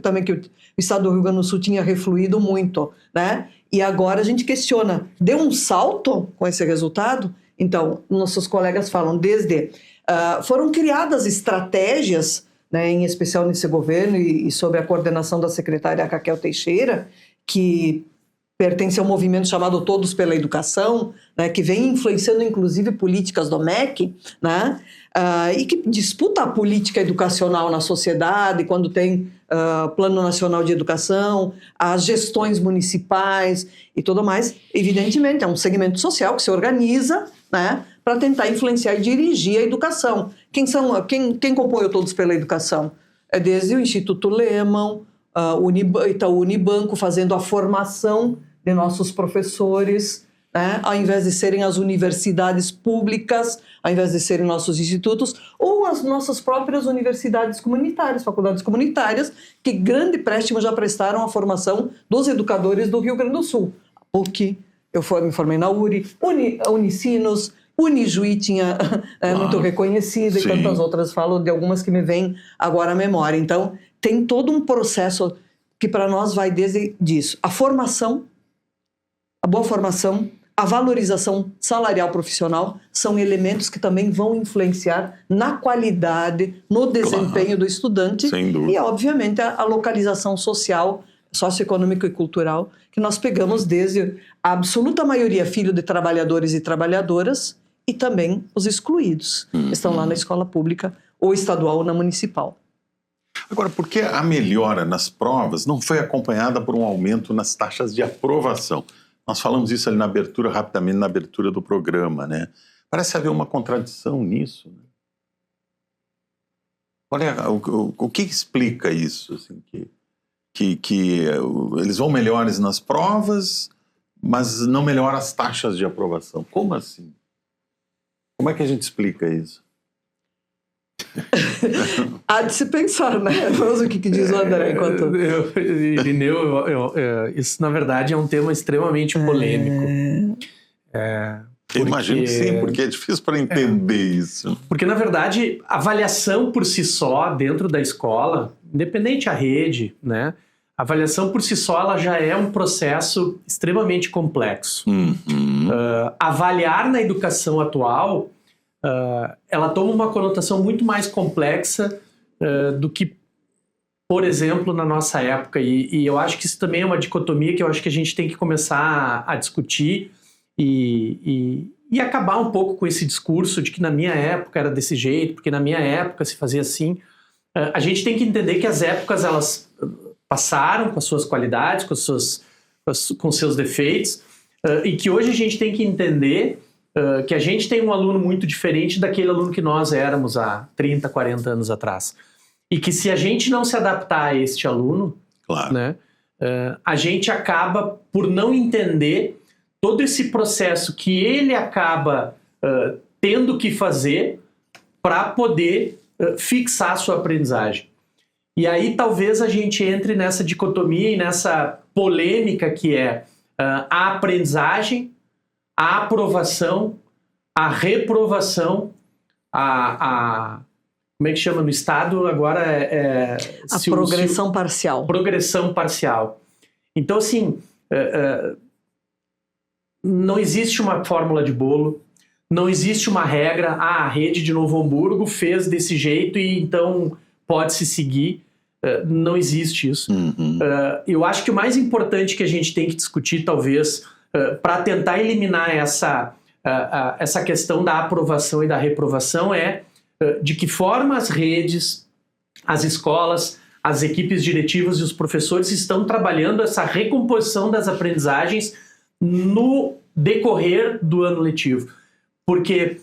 Estado do Rio Grande do Sul tinha refluído muito, né? E agora a gente questiona, deu um salto com esse resultado? Então, nossos colegas falam, foram criadas estratégias, né, em especial nesse governo e sob a coordenação da secretária Raquel Teixeira, que pertence a um movimento chamado Todos pela Educação, né, que vem influenciando inclusive políticas do MEC, né, e que disputa a política educacional na sociedade, quando tem Plano Nacional de Educação, as gestões municipais e tudo mais. Evidentemente, é um segmento social que se organiza, né, para tentar influenciar e dirigir a educação. Quem compõe o Todos pela Educação? É desde o Instituto Lehman, Itaú Unibanco, fazendo a formação de nossos professores, né? Ao invés de serem as universidades públicas, ao invés de serem nossos institutos, ou as nossas próprias universidades comunitárias, faculdades comunitárias, que grande préstimo já prestaram a formação dos educadores do Rio Grande do Sul. A PUC, eu me formei na URI, Unicinos, Unijuí muito reconhecida, e tantas outras, falo de algumas que me vêm agora à memória. Então, tem todo um processo que para nós vai desde disso. A formação, a boa formação, a valorização salarial profissional são elementos que também vão influenciar na qualidade, no desempenho do estudante. Sem dúvida. E, obviamente, a localização social, socioeconômica e cultural, que nós pegamos desde a absoluta maioria filho de trabalhadores e trabalhadoras, e também os excluídos, que estão lá na escola pública, ou estadual ou na municipal. Agora, por que a melhora nas provas não foi acompanhada por um aumento nas taxas de aprovação? Nós falamos isso ali rapidamente na abertura do programa, né? Parece haver uma contradição nisso, né? Olha, o que explica isso? Assim, que eles vão melhores nas provas, mas não melhora as taxas de aprovação. Como assim? Como é que a gente explica isso? Há de se pensar, né? Vamos ver o que diz o André enquanto... Irineu, isso na verdade é um tema extremamente polêmico. Eu imagino que sim, porque é difícil para entender isso. Porque na verdade a avaliação por si só dentro da escola, independente da rede, né? A avaliação por si só ela já é um processo extremamente complexo. Avaliar na educação atual, ela toma uma conotação muito mais complexa do que, por exemplo, na nossa época. E eu acho que isso também é uma dicotomia que eu acho que a gente tem que começar a discutir e acabar um pouco com esse discurso de que na minha época era desse jeito, porque na minha época se fazia assim. A gente tem que entender que as épocas elas passaram com as suas qualidades, com seus defeitos, e que hoje a gente tem que entender que a gente tem um aluno muito diferente daquele aluno que nós éramos há 30, 40 anos atrás. e que se a gente não se adaptar a este aluno, Claro. né, a gente acaba por não entender todo esse processo que ele acaba tendo que fazer para poder fixar a sua aprendizagem. E aí talvez a gente entre nessa dicotomia e nessa polêmica que é a aprendizagem, a aprovação, a reprovação, como é que chama no Estado agora? A progressão parcial. Progressão parcial. Então, assim, não existe uma fórmula de bolo, não existe uma regra, a rede de Novo Hamburgo fez desse jeito e então pode-se seguir. Não existe isso. Eu acho que o mais importante que a gente tem que discutir, talvez, para tentar eliminar essa questão da aprovação e da reprovação é de que forma as redes, as escolas, as equipes diretivas e os professores estão trabalhando essa recomposição das aprendizagens no decorrer do ano letivo. Porque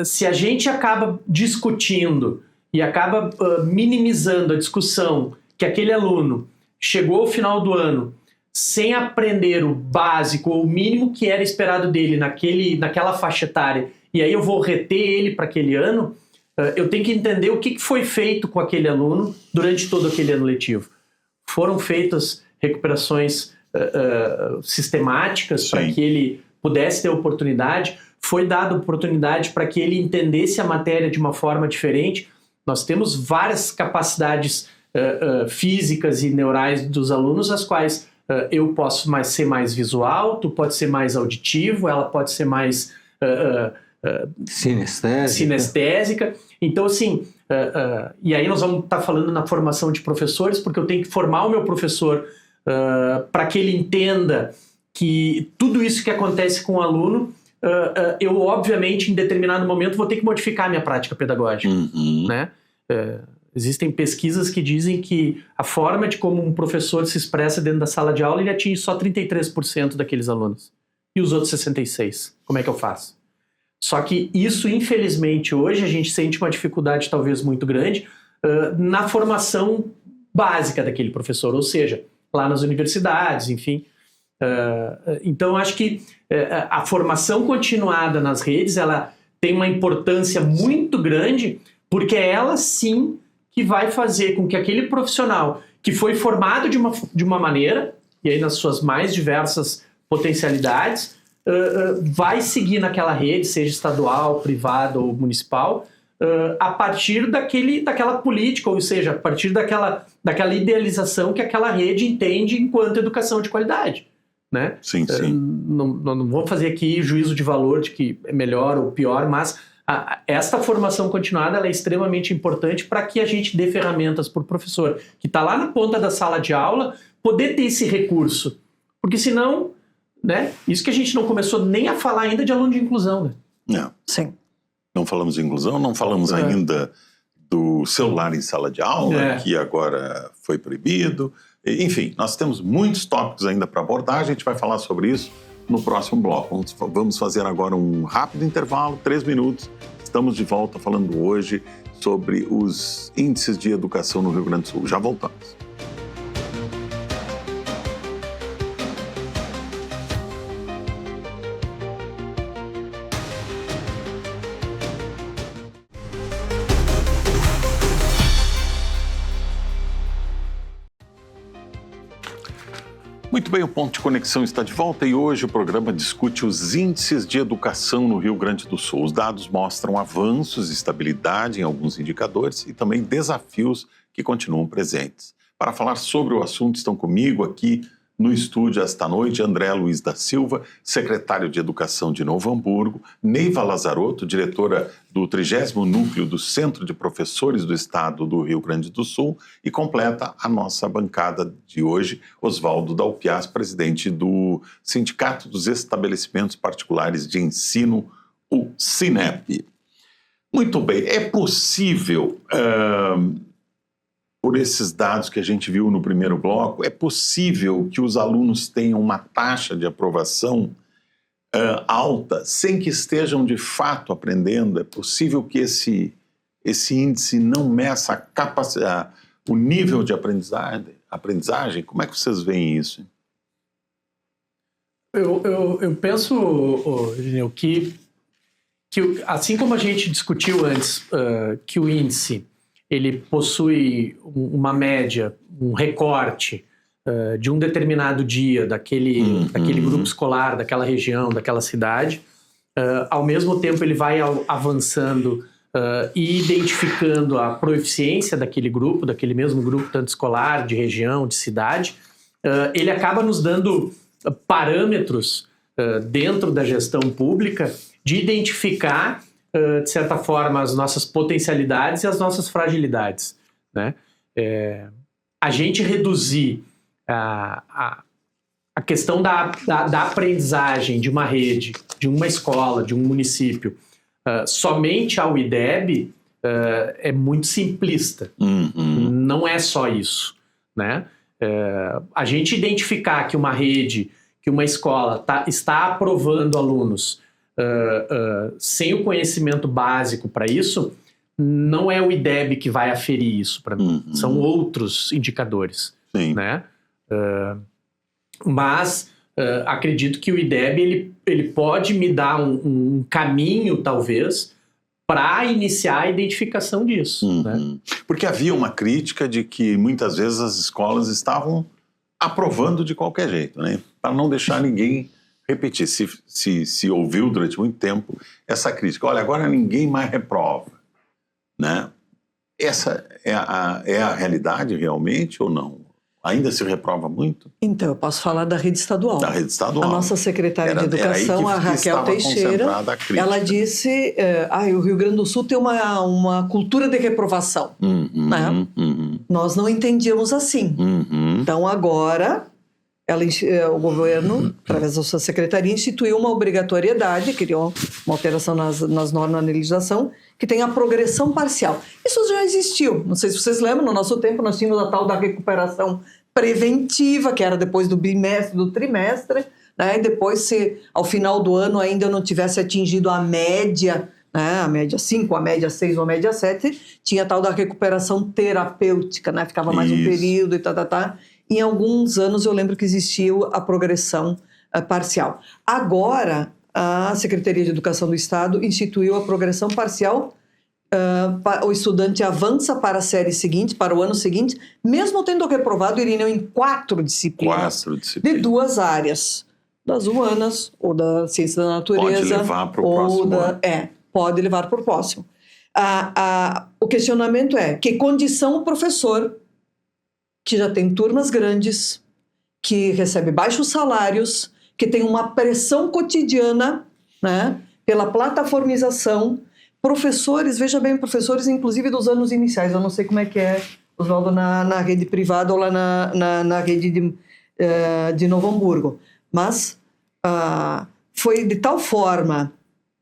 se a gente acaba discutindo e acaba minimizando a discussão que aquele aluno chegou ao final do ano sem aprender o básico ou o mínimo que era esperado dele naquela faixa etária, e aí eu vou reter ele para aquele ano, eu tenho que entender o que foi feito com aquele aluno durante todo aquele ano letivo. Foram feitas recuperações sistemáticas para que ele pudesse ter oportunidade, foi dada oportunidade para que ele entendesse a matéria de uma forma diferente. Nós temos várias capacidades físicas e neurais dos alunos, as quais eu posso ser mais visual, tu pode ser mais auditivo, ela pode ser mais sinestésica. Então, assim, e aí nós vamos estar falando na formação de professores, porque eu tenho que formar o meu professor para que ele entenda que tudo isso que acontece com o aluno, eu, obviamente, em determinado momento, vou ter que modificar a minha prática pedagógica, né? Existem pesquisas que dizem que a forma de como um professor se expressa dentro da sala de aula, ele atinge só 33% daqueles alunos. E os outros 66%? Como é que eu faço? Só que isso, infelizmente, hoje a gente sente uma dificuldade talvez muito grande na formação básica daquele professor, ou seja, lá nas universidades, enfim. Então, eu acho que a formação continuada nas redes, ela tem uma importância muito grande, porque é ela sim que vai fazer com que aquele profissional que foi formado de uma maneira, e aí nas suas mais diversas potencialidades, vai seguir naquela rede, seja estadual, privada ou municipal, a partir daquela política, ou seja, a partir daquela idealização que aquela rede entende enquanto educação de qualidade. Né? Sim. Não vou fazer aqui juízo de valor de que é melhor ou pior, mas esta formação continuada ela é extremamente importante para que a gente dê ferramentas para o professor que está lá na ponta da sala de aula poder ter esse recurso. Porque senão, né, isso que a gente não começou nem a falar ainda de aluno de inclusão. Né? Não. Sim. Não falamos de inclusão, não falamos ainda do celular em sala de aula, que agora foi proibido. Enfim, nós temos muitos tópicos ainda para abordar, a gente vai falar sobre isso no próximo bloco. Vamos fazer agora um rápido intervalo, 3 minutos. Estamos de volta falando hoje sobre os índices de educação no Rio Grande do Sul. Já voltamos. Muito bem, o Ponto de Conexão está de volta e hoje o programa discute os índices de educação no Rio Grande do Sul. Os dados mostram avanços e estabilidade em alguns indicadores e também desafios que continuam presentes. Para falar sobre o assunto estão comigo aqui no estúdio esta noite André Luiz da Silva, secretário de Educação de Novo Hamburgo, Neiva Lazarotto, diretora do 30º Núcleo do Centro de Professores do Estado do Rio Grande do Sul, e completa a nossa bancada de hoje, Oswaldo Dalpiaz, presidente do Sindicato dos Estabelecimentos Particulares de Ensino, o SINEP. Muito bem, é possível, por esses dados que a gente viu no primeiro bloco, é possível que os alunos tenham uma taxa de aprovação alta sem que estejam de fato aprendendo? É possível que esse índice não meça a capacidade, o nível de aprendizagem? Como é que vocês veem isso? Eu penso, Irineu, que assim como a gente discutiu antes, que o índice ele possui uma média, um recorte de um determinado dia daquele grupo escolar, daquela região, daquela cidade, ao mesmo tempo ele vai avançando e identificando a proeficiência daquele mesmo grupo, tanto escolar, de região, de cidade, ele acaba nos dando parâmetros dentro da gestão pública de identificar, de certa forma, as nossas potencialidades e as nossas fragilidades, né? A gente reduzir a questão da aprendizagem de uma rede, de uma escola, de um município, somente ao IDEB é muito simplista. Não é só isso, né? A gente identificar que uma rede, que uma escola está aprovando alunos sem o conhecimento básico para isso, não é o IDEB que vai aferir isso para mim. São outros indicadores. Sim. Né? Mas acredito que o IDEB ele pode me dar um caminho, talvez, para iniciar a identificação disso. Né? Porque havia uma crítica de que muitas vezes as escolas estavam aprovando de qualquer jeito, né? Para não deixar ninguém repetir. Se ouviu durante muito tempo essa crítica. Olha, agora ninguém mais reprova, né? Essa é a realidade realmente ou não? Ainda se reprova muito? Então, eu posso falar da rede estadual. Da rede estadual. A nossa secretária de Educação, a Raquel Teixeira, ela disse o Rio Grande do Sul tem uma cultura de reprovação. Né? Nós não entendíamos assim. Então, agora, o governo, através da sua secretaria, instituiu uma obrigatoriedade, criou uma alteração nas normas na legislação, que tem a progressão parcial. Isso já existiu. Não sei se vocês lembram, no nosso tempo nós tínhamos a tal da recuperação preventiva, que era depois do bimestre, do trimestre, né? E depois, se ao final do ano ainda não tivesse atingido a média, né? A média 5, a média 6 ou a média 7, tinha a tal da recuperação terapêutica, né? Ficava mais um período e tá. Em alguns anos eu lembro que existiu a progressão parcial. Agora, a Secretaria de Educação do Estado instituiu a progressão parcial. O estudante avança para a série seguinte, para o ano seguinte, mesmo tendo reprovado, Irineu, em 4 disciplinas. De 2 áreas, das humanas ou da ciência da natureza. Pode levar para o próximo ano. Pode levar para o próximo. O questionamento é: que condição o professor, que já tem turmas grandes, que recebe baixos salários, que tem uma pressão cotidiana, né, pela plataformização, professores, veja bem, professores inclusive dos anos iniciais, eu não sei como é que é, Oswaldo, na rede privada ou lá na rede de Novo Hamburgo, mas foi de tal forma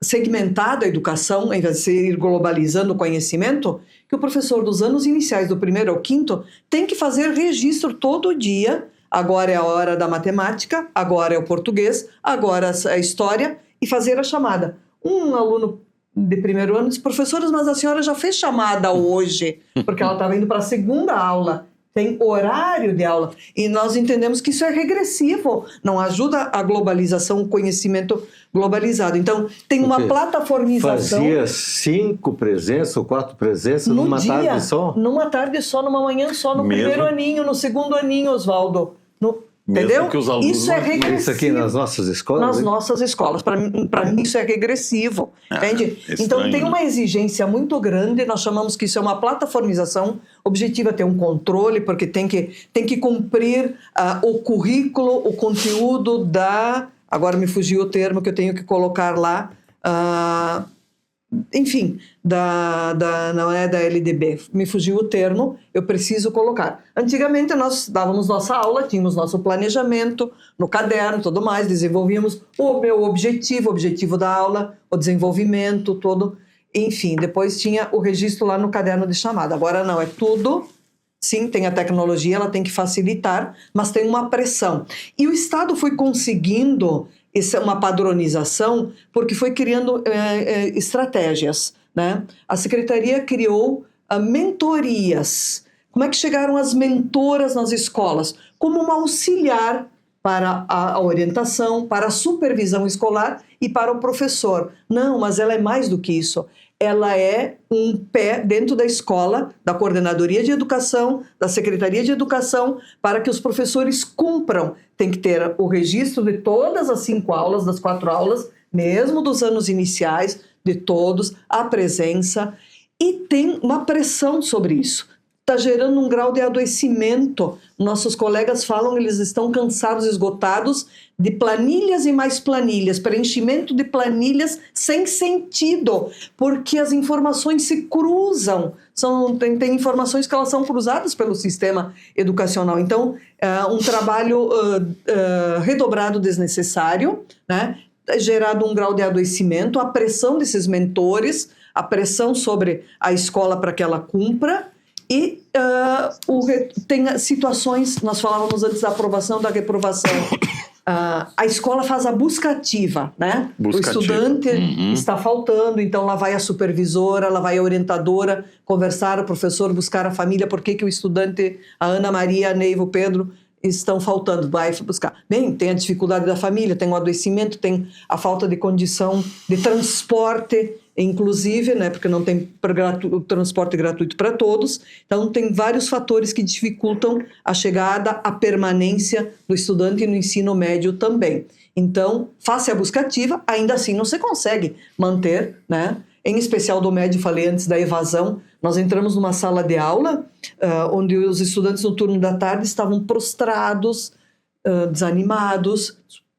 segmentada a educação, em vez de ir globalizando o conhecimento, que o professor dos anos iniciais, do 1º ao 5º, tem que fazer registro todo dia. Agora é a hora da matemática, agora é o português, agora a história, e fazer a chamada. Um aluno de 1º ano disse: professora, mas a senhora já fez chamada hoje, porque ela estava indo para a 2ª aula. Tem horário de aula. E nós entendemos que isso é regressivo, não ajuda a globalização, o conhecimento globalizado. Então, tem uma plataformização. Fazia 5 presenças ou 4 presenças numa tarde só? Numa tarde só, numa manhã só, no primeiro aninho, no segundo aninho, Oswaldo. Entendeu? Que os alunos isso é regressivo. Isso aqui nas nossas escolas? Nas nossas escolas. Para mim, isso é regressivo. Entende? Então, tem uma exigência muito grande. Nós chamamos que isso é uma plataformização. O objetivo é ter um controle, porque tem que cumprir o currículo, o conteúdo agora me fugiu o termo que eu tenho que colocar lá. Enfim, não é da LDB, me fugiu o termo, eu preciso colocar. Antigamente nós dávamos nossa aula, tínhamos nosso planejamento no caderno, tudo mais, desenvolvíamos o meu objetivo, o objetivo da aula, o desenvolvimento, todo, enfim, depois tinha o registro lá no caderno de chamada. Agora não, é tudo, sim, tem a tecnologia, ela tem que facilitar, mas tem uma pressão. E o Estado foi conseguindo uma padronização, porque foi criando estratégias. né? A secretaria criou mentorias. Como é que chegaram as mentoras nas escolas? Como uma auxiliar para a orientação, para a supervisão escolar e para o professor. Não, mas ela é mais do que isso. Ela é um pé dentro da escola, da coordenadoria de educação, da secretaria de educação, para que os professores cumpram. Tem que ter o registro de todas as 5 aulas, das 4 aulas, mesmo dos anos iniciais, de todos, a presença. E tem uma pressão sobre isso. Está gerando um grau de adoecimento. Nossos colegas falam que eles estão cansados, esgotados de planilhas e mais planilhas, preenchimento de planilhas sem sentido, porque as informações se cruzam. Tem informações que elas são cruzadas pelo sistema educacional. Então, um trabalho redobrado desnecessário, né? Gerado um grau de adoecimento, a pressão desses mentores, a pressão sobre a escola para que ela cumpra. E tem situações, nós falávamos antes da aprovação, da reprovação. A escola faz a busca ativa, né? O estudante está faltando, então lá vai a supervisora, lá vai a orientadora conversar, o professor buscar a família, por que o estudante, a Ana Maria, a Neiva, o Pedro, estão faltando, vai buscar. Bem, tem a dificuldade da família, tem o adoecimento, tem a falta de condição de transporte, inclusive, né, porque não tem o transporte gratuito para todos. Então, tem vários fatores que dificultam a chegada, a permanência do estudante no ensino médio também. Então, face à busca ativa, ainda assim não se consegue manter, né? Em especial do médio, falei antes da evasão. Nós entramos numa sala de aula onde os estudantes no turno da tarde estavam prostrados, desanimados,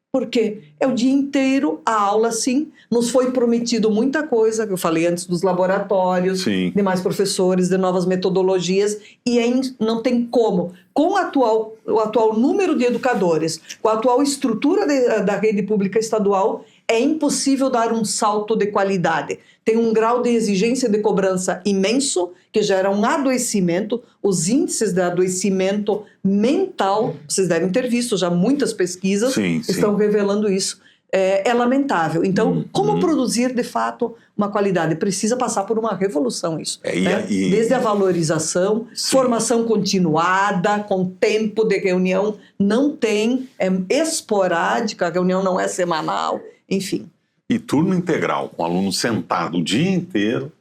porque é o dia inteiro a aula, sim. Nos foi prometido muita coisa, que eu falei antes dos laboratórios, Sim. de mais professores, de novas metodologias, e não tem como. Com o atual número de educadores, com a atual estrutura da rede pública estadual, é impossível dar um salto de qualidade. Tem um grau de exigência de cobrança imenso, que gera um adoecimento. Os índices de adoecimento mental, vocês devem ter visto já muitas pesquisas, estão revelando isso. É lamentável. Então, como produzir, de fato, uma qualidade? Precisa passar por uma revolução isso. Desde a valorização, formação continuada, com tempo de reunião, não tem, é esporádica, a reunião não é semanal, enfim. E turno integral, com o aluno sentado o dia inteiro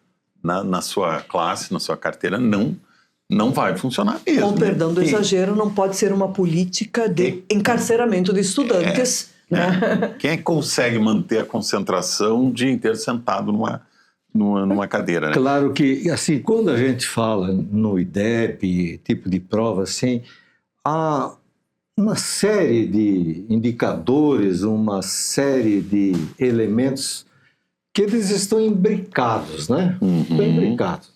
na sua classe, na sua carteira, não vai funcionar mesmo. Com perdão do exagero, não pode ser uma política de encarceramento de estudantes. Quem é que consegue manter a concentração o dia inteiro sentado numa cadeira? Né? Claro que, assim, quando a gente fala no IDEB, tipo de prova, assim, há uma série de indicadores, uma série de elementos que eles estão imbricados, né? Estão imbricados.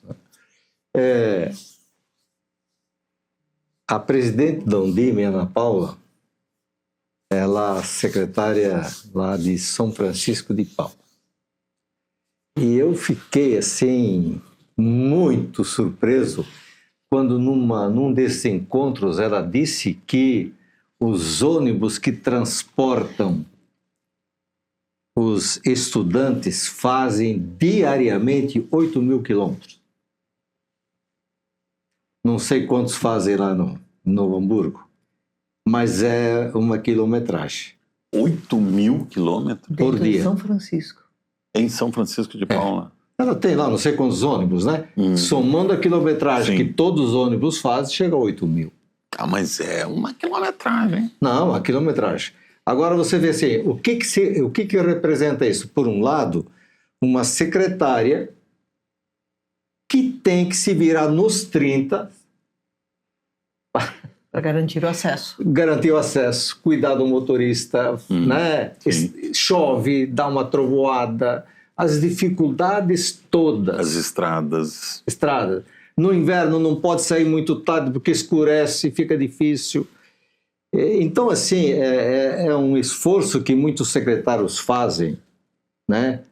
Né? A presidente da Undime, Ana Paula, ela é secretária lá de São Francisco de Paula. E eu fiquei, assim, muito surpreso quando num desses encontros ela disse que os ônibus que transportam os estudantes fazem diariamente 8.000 quilômetros. Não sei quantos fazem lá no Hamburgo, mas é uma quilometragem. 8.000 quilômetros? Por dia. Em São Francisco. Em São Francisco de Paula. Ela tem lá não sei quantos ônibus, né? Somando a quilometragem que todos os ônibus fazem, chega a 8.000. Ah, mas é uma quilometragem. Não, a quilometragem. Agora você vê assim, o que representa isso? Por um lado, uma secretária que tem que se virar nos 30 para garantir o acesso. Garantir o acesso, cuidar do motorista, né? Chove, dá uma trovoada, as dificuldades todas. As estradas. No inverno não pode sair muito tarde porque escurece, fica difícil. Então, assim, é um esforço que muitos secretários fazem, né?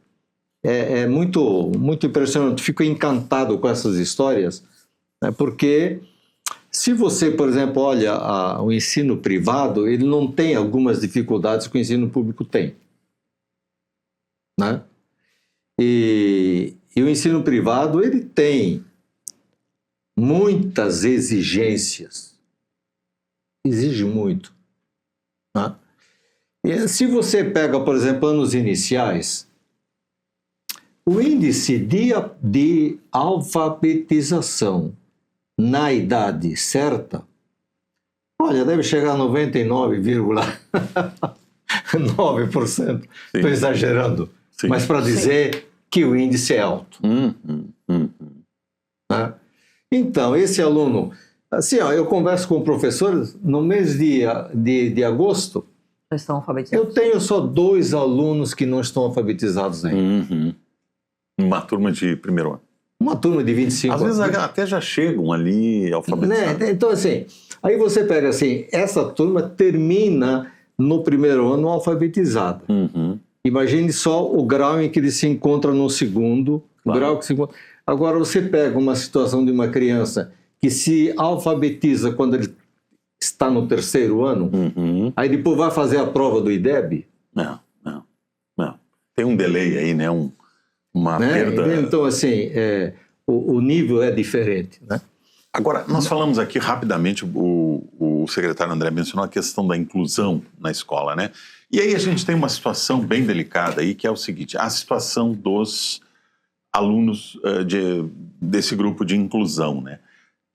É muito, muito impressionante. Fico encantado com essas histórias, né? Porque se você, por exemplo, olha o ensino privado, ele não tem algumas dificuldades que o ensino público tem, né? E E o ensino privado, ele tem muitas exigências. Exige muito. Né? E se você pega, por exemplo, anos iniciais, o índice de alfabetização na idade certa, olha, deve chegar a 99,9%. Estou exagerando. Sim. Mas para dizer que o índice é alto. Né? Então, esse aluno... Assim, ó, eu converso com professores, no mês de agosto, Já estão alfabetizados. eu tenho só 2 alunos que não estão alfabetizados ainda. Uma turma de primeiro ano. Uma turma de 25 Às vezes anos. até já chegam ali alfabetizados. Né? Então, assim, aí você pega assim, essa turma termina no primeiro ano alfabetizada. Imagine só o grau em que ele se encontra no segundo, Claro. o grau que se encontra... Agora, você pega uma situação de uma criança que se alfabetiza quando ele está no terceiro ano, aí depois vai fazer a prova do IDEB. Não. Tem um delay aí, né? Uma Né? perda. Então, assim, o nível é diferente, né? Agora, nós falamos aqui rapidamente, o secretário André mencionou a questão da inclusão na escola, né? E aí a gente tem uma situação bem delicada aí, que é o seguinte, a situação dos alunos desse grupo de inclusão, né?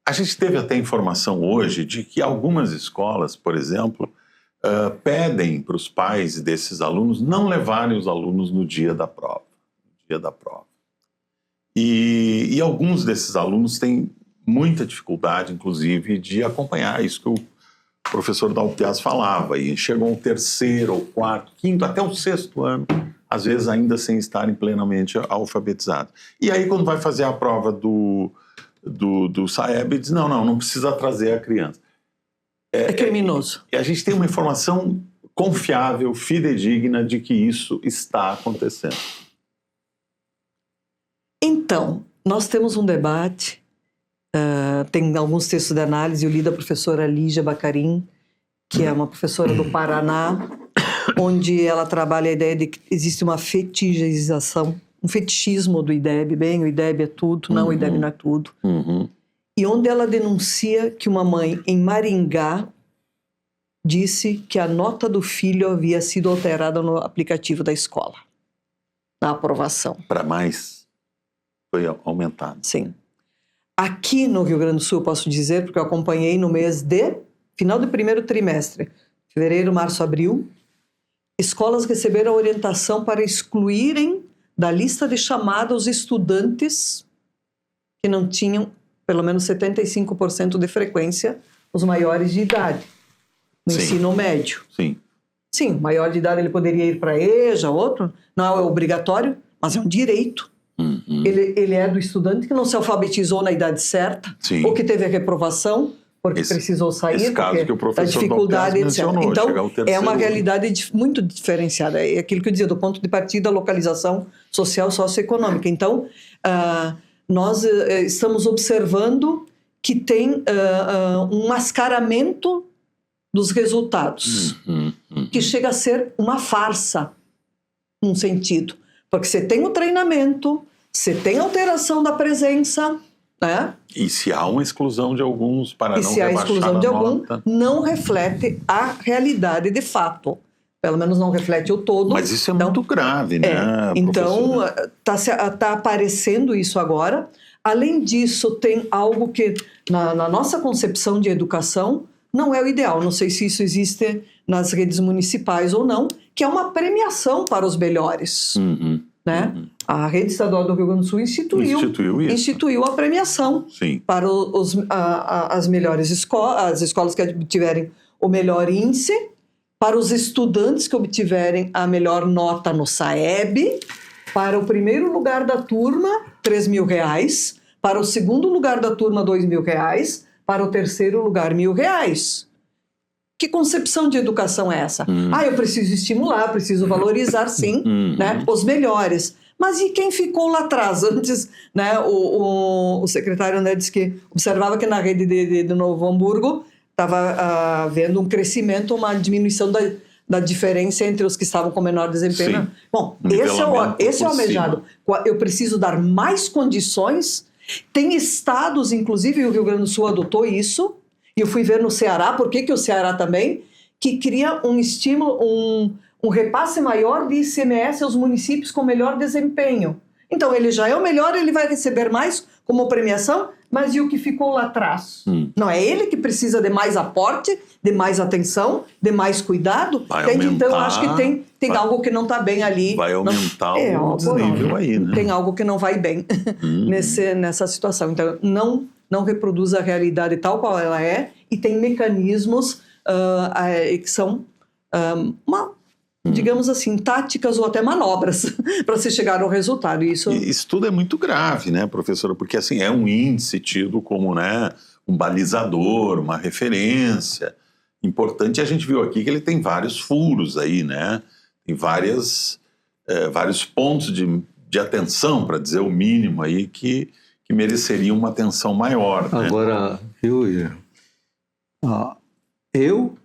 A gente teve até informação hoje de que algumas escolas, por exemplo, pedem para os pais desses alunos não levarem os alunos no dia da prova. E alguns desses alunos têm muita dificuldade, inclusive, de acompanhar isso que o professor Dalpiaz falava. E chegam ao terceiro, ao quarto, quinto, até o sexto ano, às vezes ainda sem estarem plenamente alfabetizados. E aí, quando vai fazer a prova do SAEB, diz, não precisa trazer a criança. É criminoso. E a gente tem uma informação confiável, fidedigna, de que isso está acontecendo. Então, nós temos um debate, tem alguns textos de análise, eu li da professora Lígia Bacarin, que é uma professora do Paraná, onde ela trabalha a ideia de que existe uma fetichização, um fetichismo do IDEB, o IDEB é tudo, não, o IDEB não é tudo. E onde ela denuncia que uma mãe em Maringá disse que a nota do filho havia sido alterada no aplicativo da escola, na aprovação. Para mais, foi aumentado. Sim. Aqui no Rio Grande do Sul, eu posso dizer, porque eu acompanhei no mês final do primeiro trimestre, fevereiro, março, abril, escolas receberam orientação para excluírem da lista de chamada os estudantes que não tinham pelo menos 75% de frequência, os maiores de idade, no ensino médio. Sim, o maior de idade ele poderia ir para a EJA, outro, não é obrigatório, mas é um direito. Ele é do estudante que não se alfabetizou na idade certa, ou que teve a reprovação, porque precisou sair, esse caso que o professor da dificuldade, etc. mencionou, Então, é uma ano. realidade muito diferenciada. É aquilo que eu dizia, do ponto de partida, a localização social socioeconômica. Então, nós estamos observando que tem um mascaramento dos resultados, que chega a ser uma farsa, num sentido. Porque você tem o treinamento, você tem alteração da presença, né? E se há uma exclusão de alguns para não se há rebaixar exclusão a de algum, nota. não reflete a realidade de fato. Pelo menos não reflete o todo. Mas isso é muito grave, né? Então, está aparecendo isso agora. Além disso, tem algo que, na nossa concepção de educação, não é o ideal. Não sei se isso existe nas redes municipais ou não, que é uma premiação para os melhores. Né? A Rede Estadual do Rio Grande do Sul instituiu a premiação para as melhores escolas, as escolas que obtiverem o melhor índice, para os estudantes que obtiverem a melhor nota no SAEB, para o primeiro lugar da turma, R$3.000, para o segundo lugar da turma, R$2.000, para o terceiro lugar, R$1.000. Que concepção de educação é essa? Eu preciso estimular, preciso valorizar, sim, né, os melhores. Mas e quem ficou lá atrás? Antes, né, o secretário André disse que observava que na rede de Novo Hamburgo estava havendo um crescimento, uma diminuição da diferença entre os que estavam com menor desempenho. Sim. Bom, Um esse é nivelamento o por almejado. Eu preciso dar mais condições. Tem estados, inclusive o Rio Grande do Sul adotou isso, e eu fui ver no Ceará, por que o Ceará também, que cria um estímulo, um repasse maior de ICMS aos municípios com melhor desempenho. Então, ele já é o melhor, ele vai receber mais como premiação, mas e o que ficou lá atrás? Não é ele que precisa de mais aporte, de mais atenção, de mais cuidado? Vai Então, aumentar, acho que tem algo que não está bem ali. Vai aumentar o ó, desnível aí, né? Tem algo que não vai bem nessa situação. Então, não reproduz a realidade tal qual ela é, e tem mecanismos que são digamos assim, táticas ou até manobras para se chegar ao resultado. Isso tudo é muito grave, né, professora? Porque assim, é um índice tido como, né, um balizador, uma referência. Importante, a gente viu aqui que ele tem vários furos aí, né? Tem vários pontos de atenção, para dizer o mínimo aí, que mereceriam uma atenção maior. Né? Agora, William, eu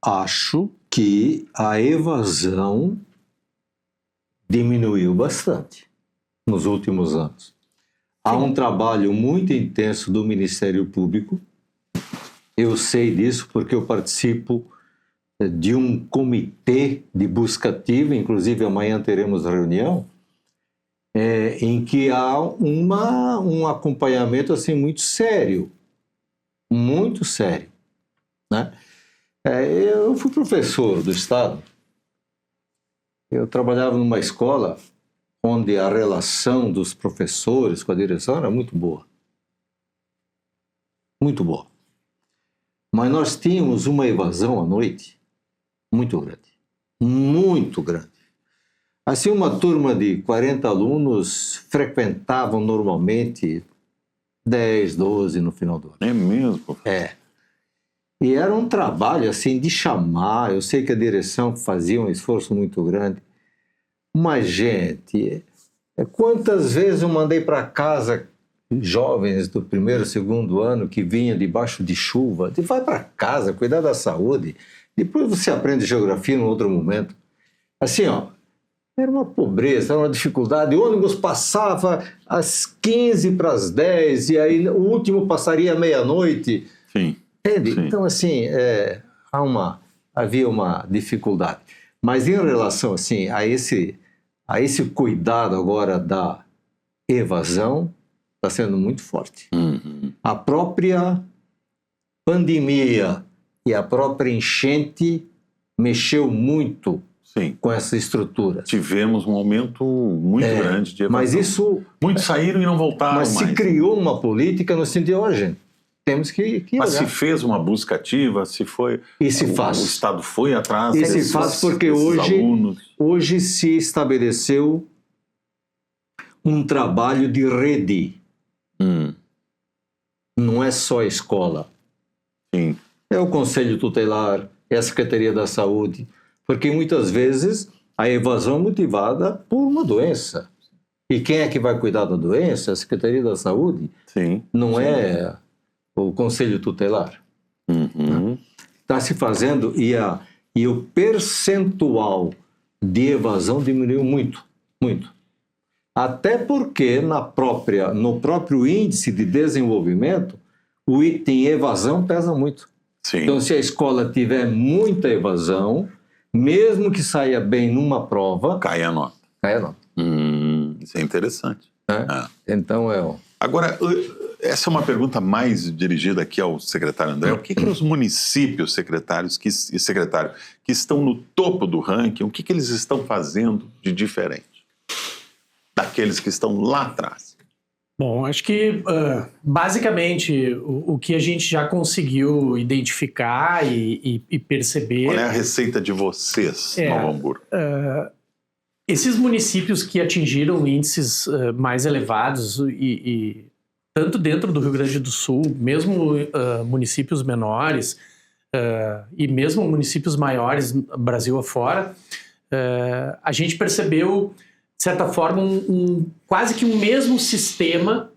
acho que a evasão diminuiu bastante nos últimos anos. Há um trabalho muito intenso do Ministério Público. Eu sei disso porque eu participo de um comitê de busca ativa, inclusive amanhã teremos reunião, em que há um acompanhamento assim, muito sério, né? Eu fui professor do Estado, eu trabalhava numa escola onde a relação dos professores com a direção era muito boa. Muito boa. Mas nós tínhamos uma evasão à noite muito grande. Muito grande. Assim, uma turma de 40 alunos frequentavam normalmente 10, 12 no final do ano. É mesmo? E era um trabalho assim de chamar, eu sei que a direção fazia um esforço muito grande, mas gente, quantas vezes eu mandei para casa jovens do primeiro, segundo ano que vinham debaixo de chuva, vai para casa, cuidar da saúde, depois você aprende geografia num outro momento. Assim, ó, era uma pobreza, era uma dificuldade, o ônibus passava às 15 para as 10 e aí o último passaria à meia-noite. Sim. Entende? Sim. Então, assim, havia uma dificuldade. Mas em relação, assim, a esse cuidado agora da evasão, está sendo muito forte. A própria pandemia e a própria enchente mexeu muito com essa estrutura. Tivemos um aumento muito grande de evasão. Mas isso... Muitos saíram e não voltaram mais. Mas se criou uma política no sentido, gente, temos que olhar. Mas se fez uma busca ativa, se foi... E se faz. O Estado foi atrás... E se faz porque hoje se estabeleceu um trabalho de rede. Não é só a escola. Sim. É o Conselho Tutelar, é a Secretaria da Saúde, porque muitas vezes a evasão é motivada por uma doença. E quem é que vai cuidar da doença? A Secretaria da Saúde. Sim. Não é o Conselho Tutelar. Está se fazendo e o percentual de evasão diminuiu muito, muito. Até porque no próprio índice de desenvolvimento, o item evasão pesa muito. Sim. Então, se a escola tiver muita evasão, mesmo que saia bem numa prova... Cai a nota. Cai a nota. Isso é interessante. Então, Agora, essa é uma pergunta mais dirigida aqui ao secretário André. O que os municípios secretário, que estão no topo do ranking, o que eles estão fazendo de diferente daqueles que estão lá atrás? Bom, acho que basicamente o que a gente já conseguiu identificar e perceber... Qual é a receita de vocês, Novo Hamburgo? Esses municípios que atingiram índices mais elevados e tanto dentro do Rio Grande do Sul, mesmo municípios menores e mesmo municípios maiores, Brasil afora, a gente percebeu, de certa forma, quase que um mesmo sistema,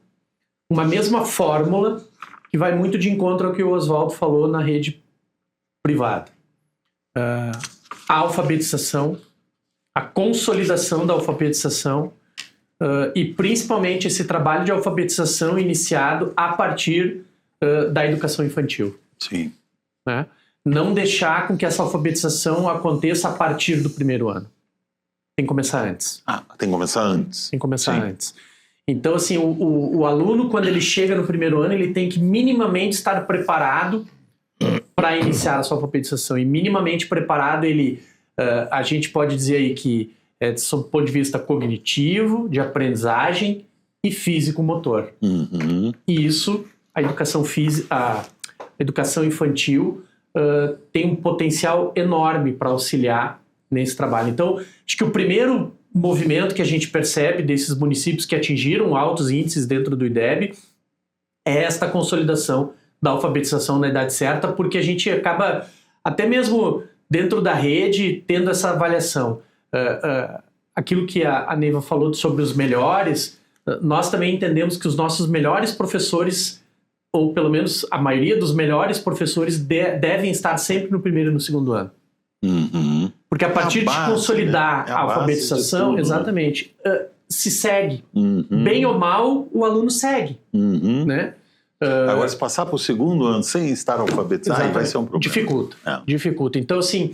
uma mesma fórmula, que vai muito de encontro ao que o Oswaldo falou na rede privada. a alfabetização, a consolidação da alfabetização e principalmente esse trabalho de alfabetização iniciado a partir da educação infantil. Sim. Né? Não deixar com que essa alfabetização aconteça a partir do primeiro ano. Tem que começar antes. Tem que começar antes. Tem que começar antes. Então, assim, o aluno, quando ele chega no primeiro ano, ele tem que minimamente estar preparado para iniciar a sua alfabetização. E minimamente preparado, a gente pode dizer aí que sob o ponto de vista cognitivo, de aprendizagem e físico-motor. Uhum. E isso, a educação infantil tem um potencial enorme para auxiliar nesse trabalho. Então, acho que o primeiro movimento que a gente percebe desses municípios que atingiram altos índices dentro do IDEB é esta consolidação da alfabetização na idade certa, porque a gente acaba, até mesmo dentro da rede, tendo essa avaliação. Aquilo que a Neiva falou sobre os melhores, nós também entendemos que os nossos melhores professores, ou pelo menos a maioria dos melhores professores, devem estar sempre no primeiro e no segundo ano. Uhum. Porque a partir base, de consolidar né? a alfabetização, tudo, exatamente, se segue. Uhum. Bem ou mal, o aluno segue. Uhum. Né? Agora, se passar para o segundo ano sem estar alfabetizado, aí vai ser um problema. Dificulta. Então, assim,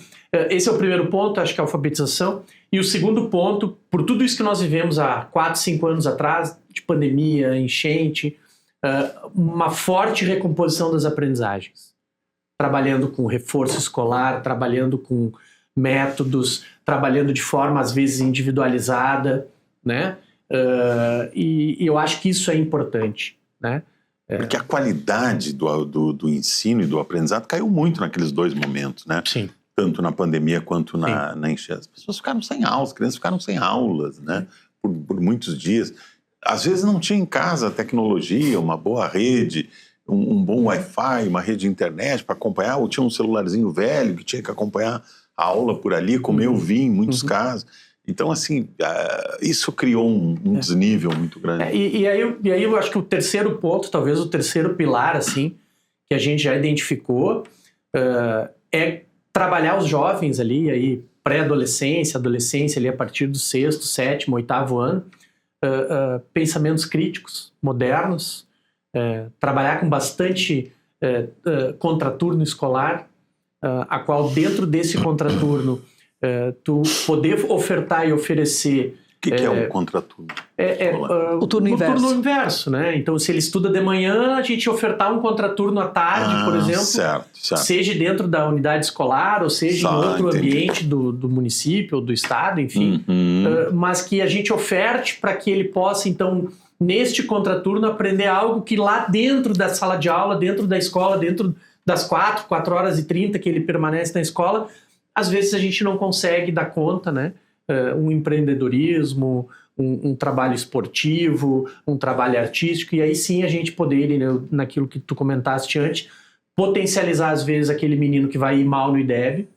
esse é o primeiro ponto, acho que é a alfabetização. E o segundo ponto, por tudo isso que nós vivemos há 4, 5 anos atrás, de pandemia, enchente, uma forte recomposição das aprendizagens. Trabalhando com reforço escolar, trabalhando com métodos, trabalhando de forma, às vezes, individualizada, né? E eu acho que isso é importante, né? Porque a qualidade do ensino e do aprendizado caiu muito naqueles 2 momentos, né? Sim. Tanto na pandemia quanto na enchente. As pessoas ficaram sem aulas, as crianças ficaram sem aulas, né? Por muitos dias. Às vezes não tinha em casa tecnologia, uma boa rede, um bom Wi-Fi, uma rede de internet para acompanhar, ou tinha um celularzinho velho que tinha que acompanhar a aula por ali, como eu vi em muitos casos. Então, assim, isso criou um desnível muito grande. E aí eu acho que o terceiro ponto, talvez o terceiro pilar, assim, que a gente já identificou, é trabalhar os jovens ali, aí, pré-adolescência, adolescência ali a partir do 6º, 7º, 8º ano, pensamentos críticos, modernos, trabalhar com bastante contraturno escolar, a qual dentro desse contraturno tu poder ofertar e oferecer... O que é um contraturno? O turno inverso. Turno inverso, né? Então, se ele estuda de manhã, a gente ofertar um contraturno à tarde, por exemplo, certo. seja dentro da unidade escolar, ou seja em outro ambiente do município ou do estado, enfim, mas que a gente oferte para que ele possa, então, neste contraturno, aprender algo que lá dentro da sala de aula, dentro da escola, dentro das 4 horas e 30 que ele permanece na escola, às vezes a gente não consegue dar conta, né? Um empreendedorismo, um trabalho esportivo, um trabalho artístico, e aí sim a gente poder, né, naquilo que tu comentaste antes, potencializar às vezes aquele menino que vai ir mal no IDEB,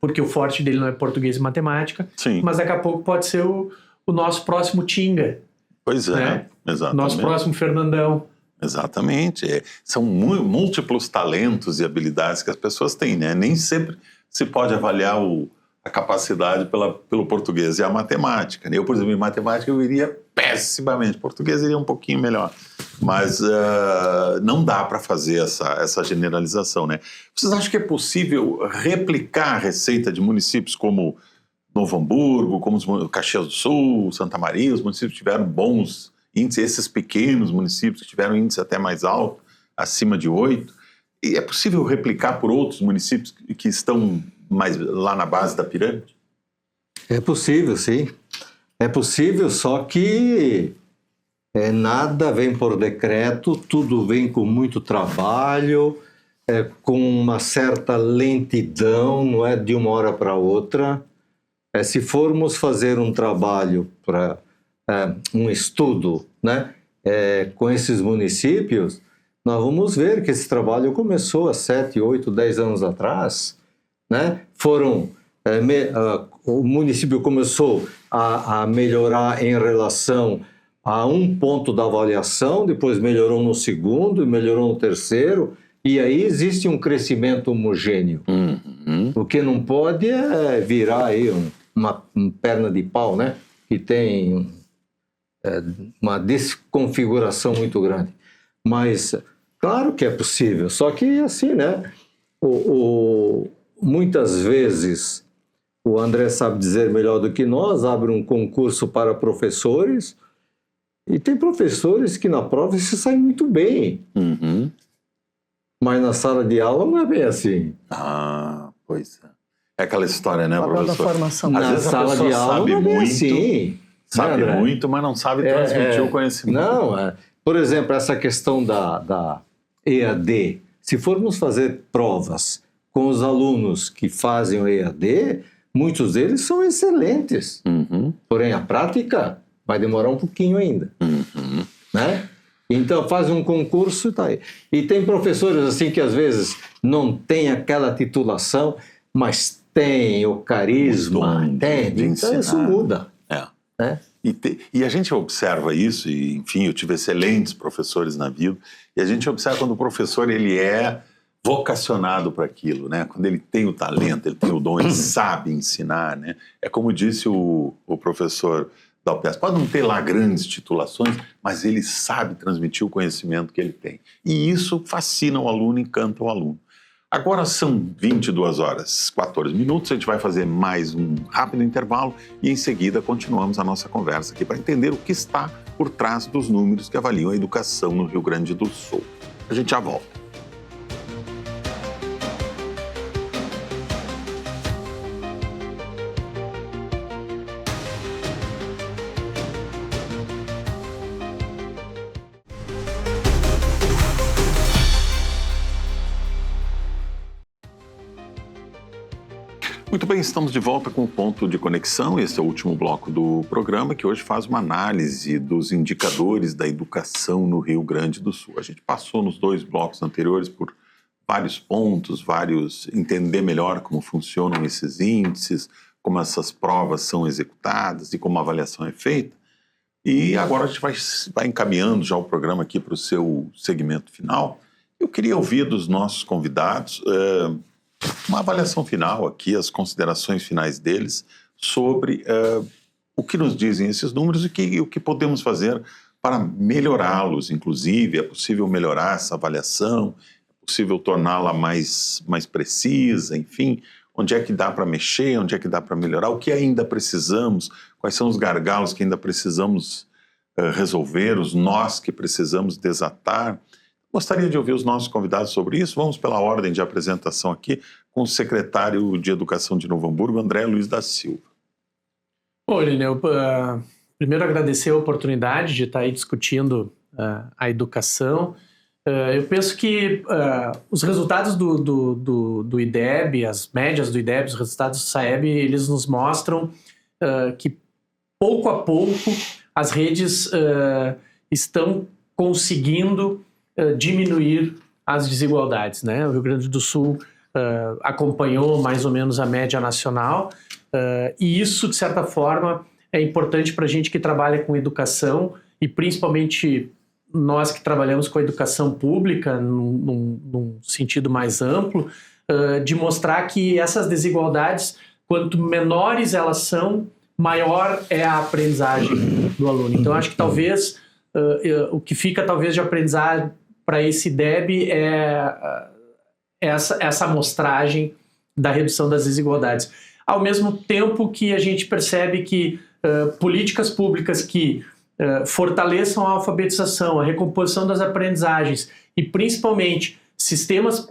porque o forte dele não é português e matemática, mas daqui a pouco pode ser o nosso próximo Tinga. Pois é, né? Exatamente. Nosso próximo Fernandão. Exatamente. São múltiplos talentos e habilidades que as pessoas têm, né? Nem sempre se pode avaliar a capacidade pelo português e a matemática. Eu, por exemplo, em matemática eu iria pessimamente, português iria um pouquinho melhor, mas não dá para fazer essa generalização, né? Vocês acham que é possível replicar a receita de municípios como Novo Hamburgo, como Caxias do Sul, Santa Maria, os municípios tiveram bons índices, esses pequenos municípios que tiveram índice até mais alto, acima de 8, e é possível replicar por outros municípios que estão mais lá na base da pirâmide? É possível, sim. É possível, só que nada vem por decreto, tudo vem com muito trabalho, com uma certa lentidão, não é de uma hora para outra. Se formos fazer um trabalho para um estudo, né, com esses municípios, nós vamos ver que esse trabalho começou há 7, 8, 10 anos atrás, né? O município começou a melhorar em relação a um ponto da avaliação, depois melhorou no segundo, melhorou no terceiro, e aí existe um crescimento homogêneo. O que não pode é virar aí uma perna de pau, né? Que tem uma desconfiguração muito grande. Mas, claro que é possível, só que assim, né? Muitas vezes, o André sabe dizer melhor do que nós, abre um concurso para professores e tem professores que na prova se saem muito bem. Mas na sala de aula não é bem assim. Pois é. É aquela história, né, Papel da professor? formação. Às Na vezes a sala pessoa de aula sabe não é bem muito, assim. sabe André? muito, mas não sabe transmitir o conhecimento. Não, por exemplo, essa questão da EAD. Se formos fazer provas com os alunos que fazem o EAD, muitos deles são excelentes. Porém, a prática vai demorar um pouquinho ainda. Né? Então, faz um concurso e tá aí. E tem professores assim que às vezes não tem aquela titulação, mas tem o carisma, entende? Então, isso muda. Né? E a gente observa isso, e enfim, eu tive excelentes professores na vida, e a gente observa quando o professor ele é vocacionado para aquilo, né? Quando ele tem o talento, ele tem o dom, ele sabe ensinar, né? É como disse o professor da UPS, pode não ter lá grandes titulações, mas ele sabe transmitir o conhecimento que ele tem. E isso fascina o aluno, encanta o aluno. Agora são 22 horas, 14 minutos, a gente vai fazer mais um rápido intervalo e em seguida continuamos a nossa conversa aqui para entender o que está por trás dos números que avaliam a educação no Rio Grande do Sul. A gente já volta. Muito bem, estamos de volta com o Ponto de Conexão. Esse é o último bloco do programa, que hoje faz uma análise dos indicadores da educação no Rio Grande do Sul. A gente passou nos 2 blocos anteriores por vários pontos, entender melhor como funcionam esses índices, como essas provas são executadas e como a avaliação é feita. E agora a gente vai encaminhando já o programa aqui para o seu segmento final. Eu queria ouvir dos nossos convidados uma avaliação final aqui, as considerações finais deles sobre o que nos dizem esses números e o que podemos fazer para melhorá-los. Inclusive, é possível melhorar essa avaliação, é possível torná-la mais precisa, enfim, onde é que dá para mexer, onde é que dá para melhorar, o que ainda precisamos, quais são os gargalos que ainda precisamos resolver, os nós que precisamos desatar. Gostaria de ouvir os nossos convidados sobre isso. Vamos pela ordem de apresentação aqui com o secretário de Educação de Novo Hamburgo, André Luiz da Silva. Bom, Irineu, primeiro agradecer a oportunidade de estar aí discutindo a educação. Eu penso que os resultados do IDEB, as médias do IDEB, os resultados do SAEB, eles nos mostram que pouco a pouco as redes estão conseguindo diminuir as desigualdades, né? O Rio Grande do Sul acompanhou mais ou menos a média nacional e isso, de certa forma, é importante para a gente que trabalha com educação e principalmente nós que trabalhamos com a educação pública num sentido mais amplo, de mostrar que essas desigualdades, quanto menores elas são, maior é a aprendizagem do aluno. Então, acho que talvez o que fica talvez de aprendizagem para esse IDEB é essa amostragem da redução das desigualdades. Ao mesmo tempo que a gente percebe que políticas públicas que fortaleçam a alfabetização, a recomposição das aprendizagens e principalmente sistemas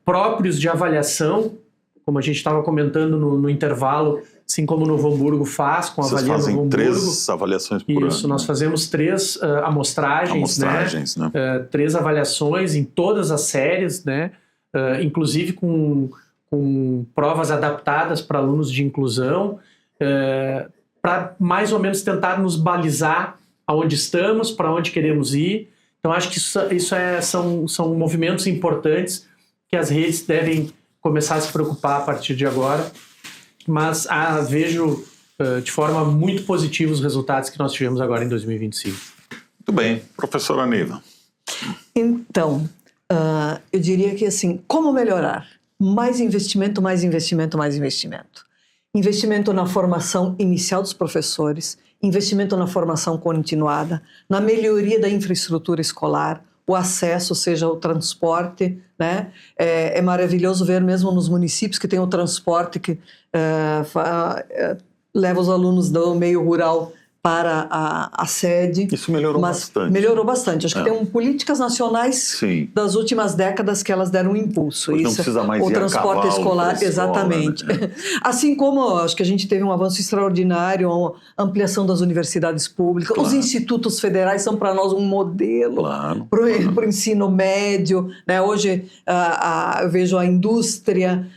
próprios de avaliação, como a gente estava comentando no intervalo, assim como Novo Hamburgo faz com a Avalia Novo Hamburgo. Vocês fazem 3 avaliações por ano. Isso, nós fazemos 3 amostragens, né? 3 avaliações em todas as séries, né? Inclusive com provas adaptadas para alunos de inclusão, para mais ou menos tentar nos balizar aonde estamos, para onde queremos ir. Então, acho que são movimentos importantes que as redes devem começar a se preocupar a partir de agora. Mas vejo de forma muito positiva os resultados que nós tivemos agora em 2025. Muito bem. Professora Neiva. Então, eu diria que assim, como melhorar? mais investimento, mais investimento, mais investimento. Investimento na formação inicial dos professores, investimento na formação continuada, na melhoria da infraestrutura escolar, o acesso, seja o transporte, né? É maravilhoso ver mesmo nos municípios que tem o transporte que leva os alunos do meio rural para a sede. Isso melhorou bastante. Melhorou bastante. Acho que tem políticas nacionais Sim. das últimas décadas que elas deram um impulso. Hoje não precisa mais o ir a transporte cavalo escolar, pra escola, exatamente. né? Assim como acho que a gente teve um avanço extraordinário, a ampliação das universidades públicas, Claro. os institutos federais são para nós um modelo Claro. para o ensino médio, né? Hoje eu vejo a indústria,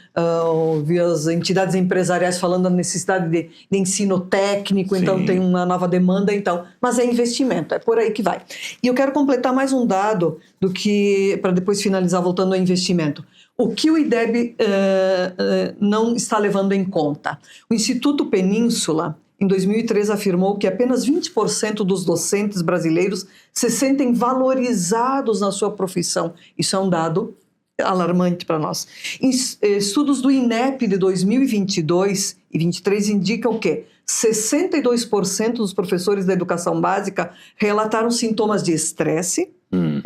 vi as entidades empresariais falando da necessidade de ensino técnico, então Sim. tem uma nova demanda, mas é investimento, é por aí que vai. E eu quero completar mais um dado do que, para depois finalizar voltando ao investimento. O que o IDEB não está levando em conta? O Instituto Península, em 2003, afirmou que apenas 20% dos docentes brasileiros se sentem valorizados na sua profissão. Isso é um dado alarmante para nós. Estudos do INEP de 2022 e 2023 indicam que 62% dos professores da educação básica relataram sintomas de estresse,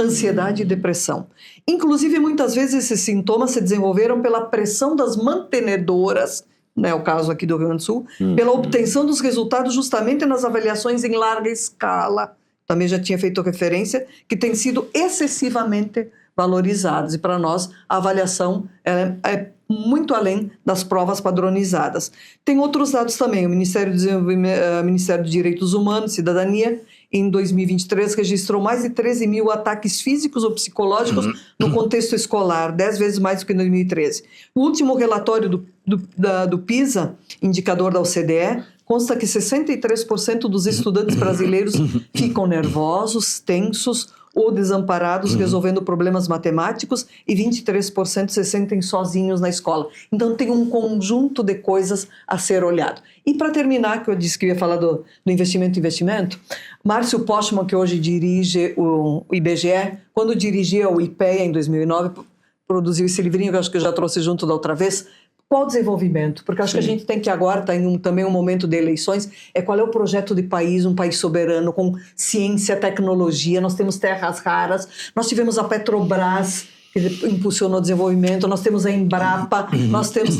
ansiedade e depressão. Inclusive, muitas vezes esses sintomas se desenvolveram pela pressão das mantenedoras, né, o caso aqui do Rio Grande do Sul, pela obtenção dos resultados justamente nas avaliações em larga escala. Também já tinha feito referência que tem sido excessivamente valorizados. E para nós, a avaliação é muito além das provas padronizadas. Tem outros dados também. O Ministério dos Direitos Humanos e Cidadania, em 2023, registrou mais de 13 mil ataques físicos ou psicológicos no contexto escolar, 10 vezes mais do que em 2013. O último relatório do PISA, indicador da OCDE, consta que 63% dos estudantes brasileiros ficam nervosos, tensos ou desamparados resolvendo problemas matemáticos e 23% se sentem sozinhos na escola. Então tem um conjunto de coisas a ser olhado. E para terminar, que eu disse que eu ia falar do investimento, Márcio Postman, que hoje dirige o IBGE, quando dirigia o IPEA em 2009, produziu esse livrinho que eu acho que eu já trouxe junto da outra vez. Qual desenvolvimento? Porque acho que a gente tem que agora, está em também um momento de eleições, qual é o projeto de país, um país soberano, com ciência, tecnologia, nós temos terras raras, nós tivemos a Petrobras, que impulsionou o desenvolvimento, nós temos a Embrapa, nós temos,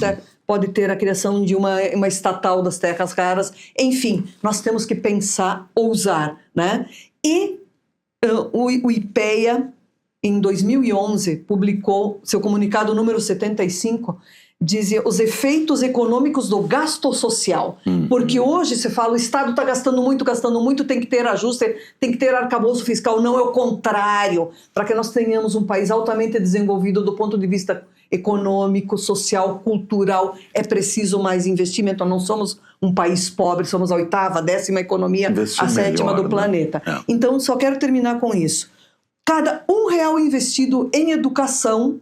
pode ter a criação de uma estatal das terras raras, enfim, nós temos que pensar, ousar, né? E o IPEA, em 2011, publicou seu comunicado número 75, dizia os efeitos econômicos do gasto social. Porque hoje se fala, o Estado está gastando muito, tem que ter ajuste, tem que ter arcabouço fiscal. Não, é o contrário. Para que nós tenhamos um país altamente desenvolvido do ponto de vista econômico, social, cultural, é preciso mais investimento. Nós não somos um país pobre, somos a 8ª, 10ª economia, a 7ª do planeta. Né? Então, só quero terminar com isso. Cada R$1 investido em educação,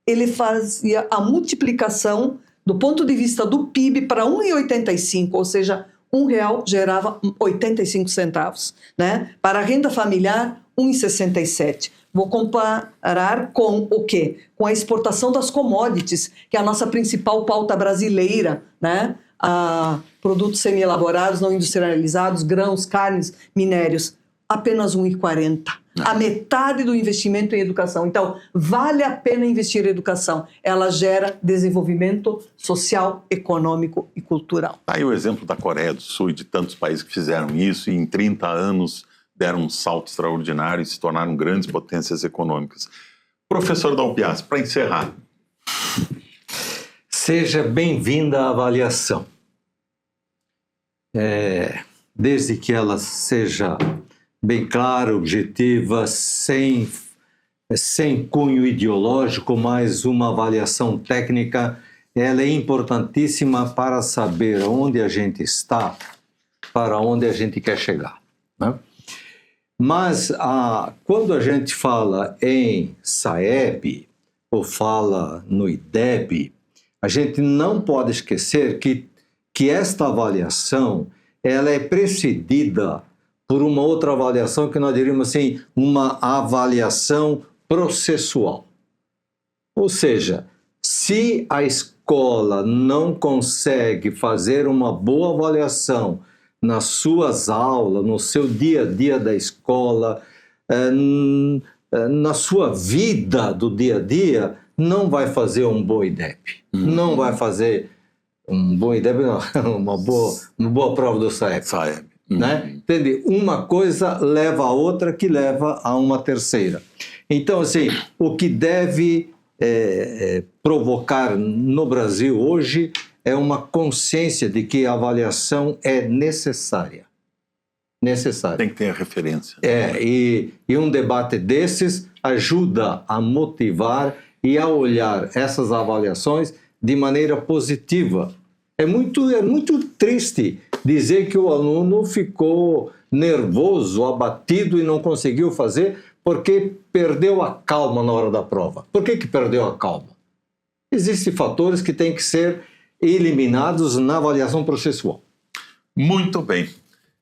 ele fazia a multiplicação do ponto de vista do PIB para 1,85, ou seja, R$1 gerava 85 centavos. Né? Para a renda familiar, 1,67. Vou comparar com o quê? Com a exportação das commodities, que é a nossa principal pauta brasileira, né? Produtos semi-elaborados, não industrializados, grãos, carnes, minérios, apenas 1,40. A metade do investimento em educação. Então, vale a pena investir em educação. Ela gera desenvolvimento social, econômico e cultural. Tá aí o exemplo da Coreia do Sul e de tantos países que fizeram isso e em 30 anos deram um salto extraordinário e se tornaram grandes potências econômicas. Professor Dalpiaz, para encerrar. Seja bem-vinda à avaliação. Desde que ela seja bem clara, objetiva, sem cunho ideológico, mas uma avaliação técnica, ela é importantíssima para saber onde a gente está, para onde a gente quer chegar. Né? Mas quando a gente fala em SAEB, ou fala no IDEB, a gente não pode esquecer que esta avaliação ela é precedida por uma outra avaliação que nós diríamos assim, uma avaliação processual. Ou seja, Se a escola não consegue fazer uma boa avaliação nas suas aulas, no seu dia a dia da escola, na sua vida do dia a dia, não vai fazer um bom IDEP. Não vai fazer um bom IDEP, não, uma boa prova do SAEB. Né? Entende? Uma coisa leva a outra, que leva a uma terceira. Então, assim, o que deve provocar no Brasil hoje é uma consciência de que a avaliação é necessária. Tem que ter a referência. E um debate desses ajuda a motivar e a olhar essas avaliações de maneira positiva. É muito triste dizer que o aluno ficou nervoso, abatido e não conseguiu fazer porque perdeu a calma na hora da prova. Por que perdeu a calma? Existem fatores que têm que ser eliminados na avaliação processual. Muito bem.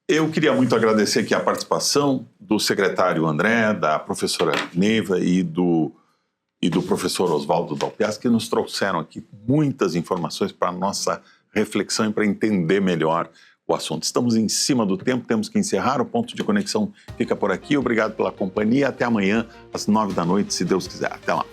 Eu queria muito agradecer aqui a participação do secretário André, da professora Neiva e do professor Oswaldo Dalpiaz, que nos trouxeram aqui muitas informações para a nossa reflexão e para entender melhor o assunto. Estamos em cima do tempo, temos que encerrar. O Ponto de Conexão fica por aqui. Obrigado pela companhia. Até amanhã, às 9 da noite, se Deus quiser. Até lá.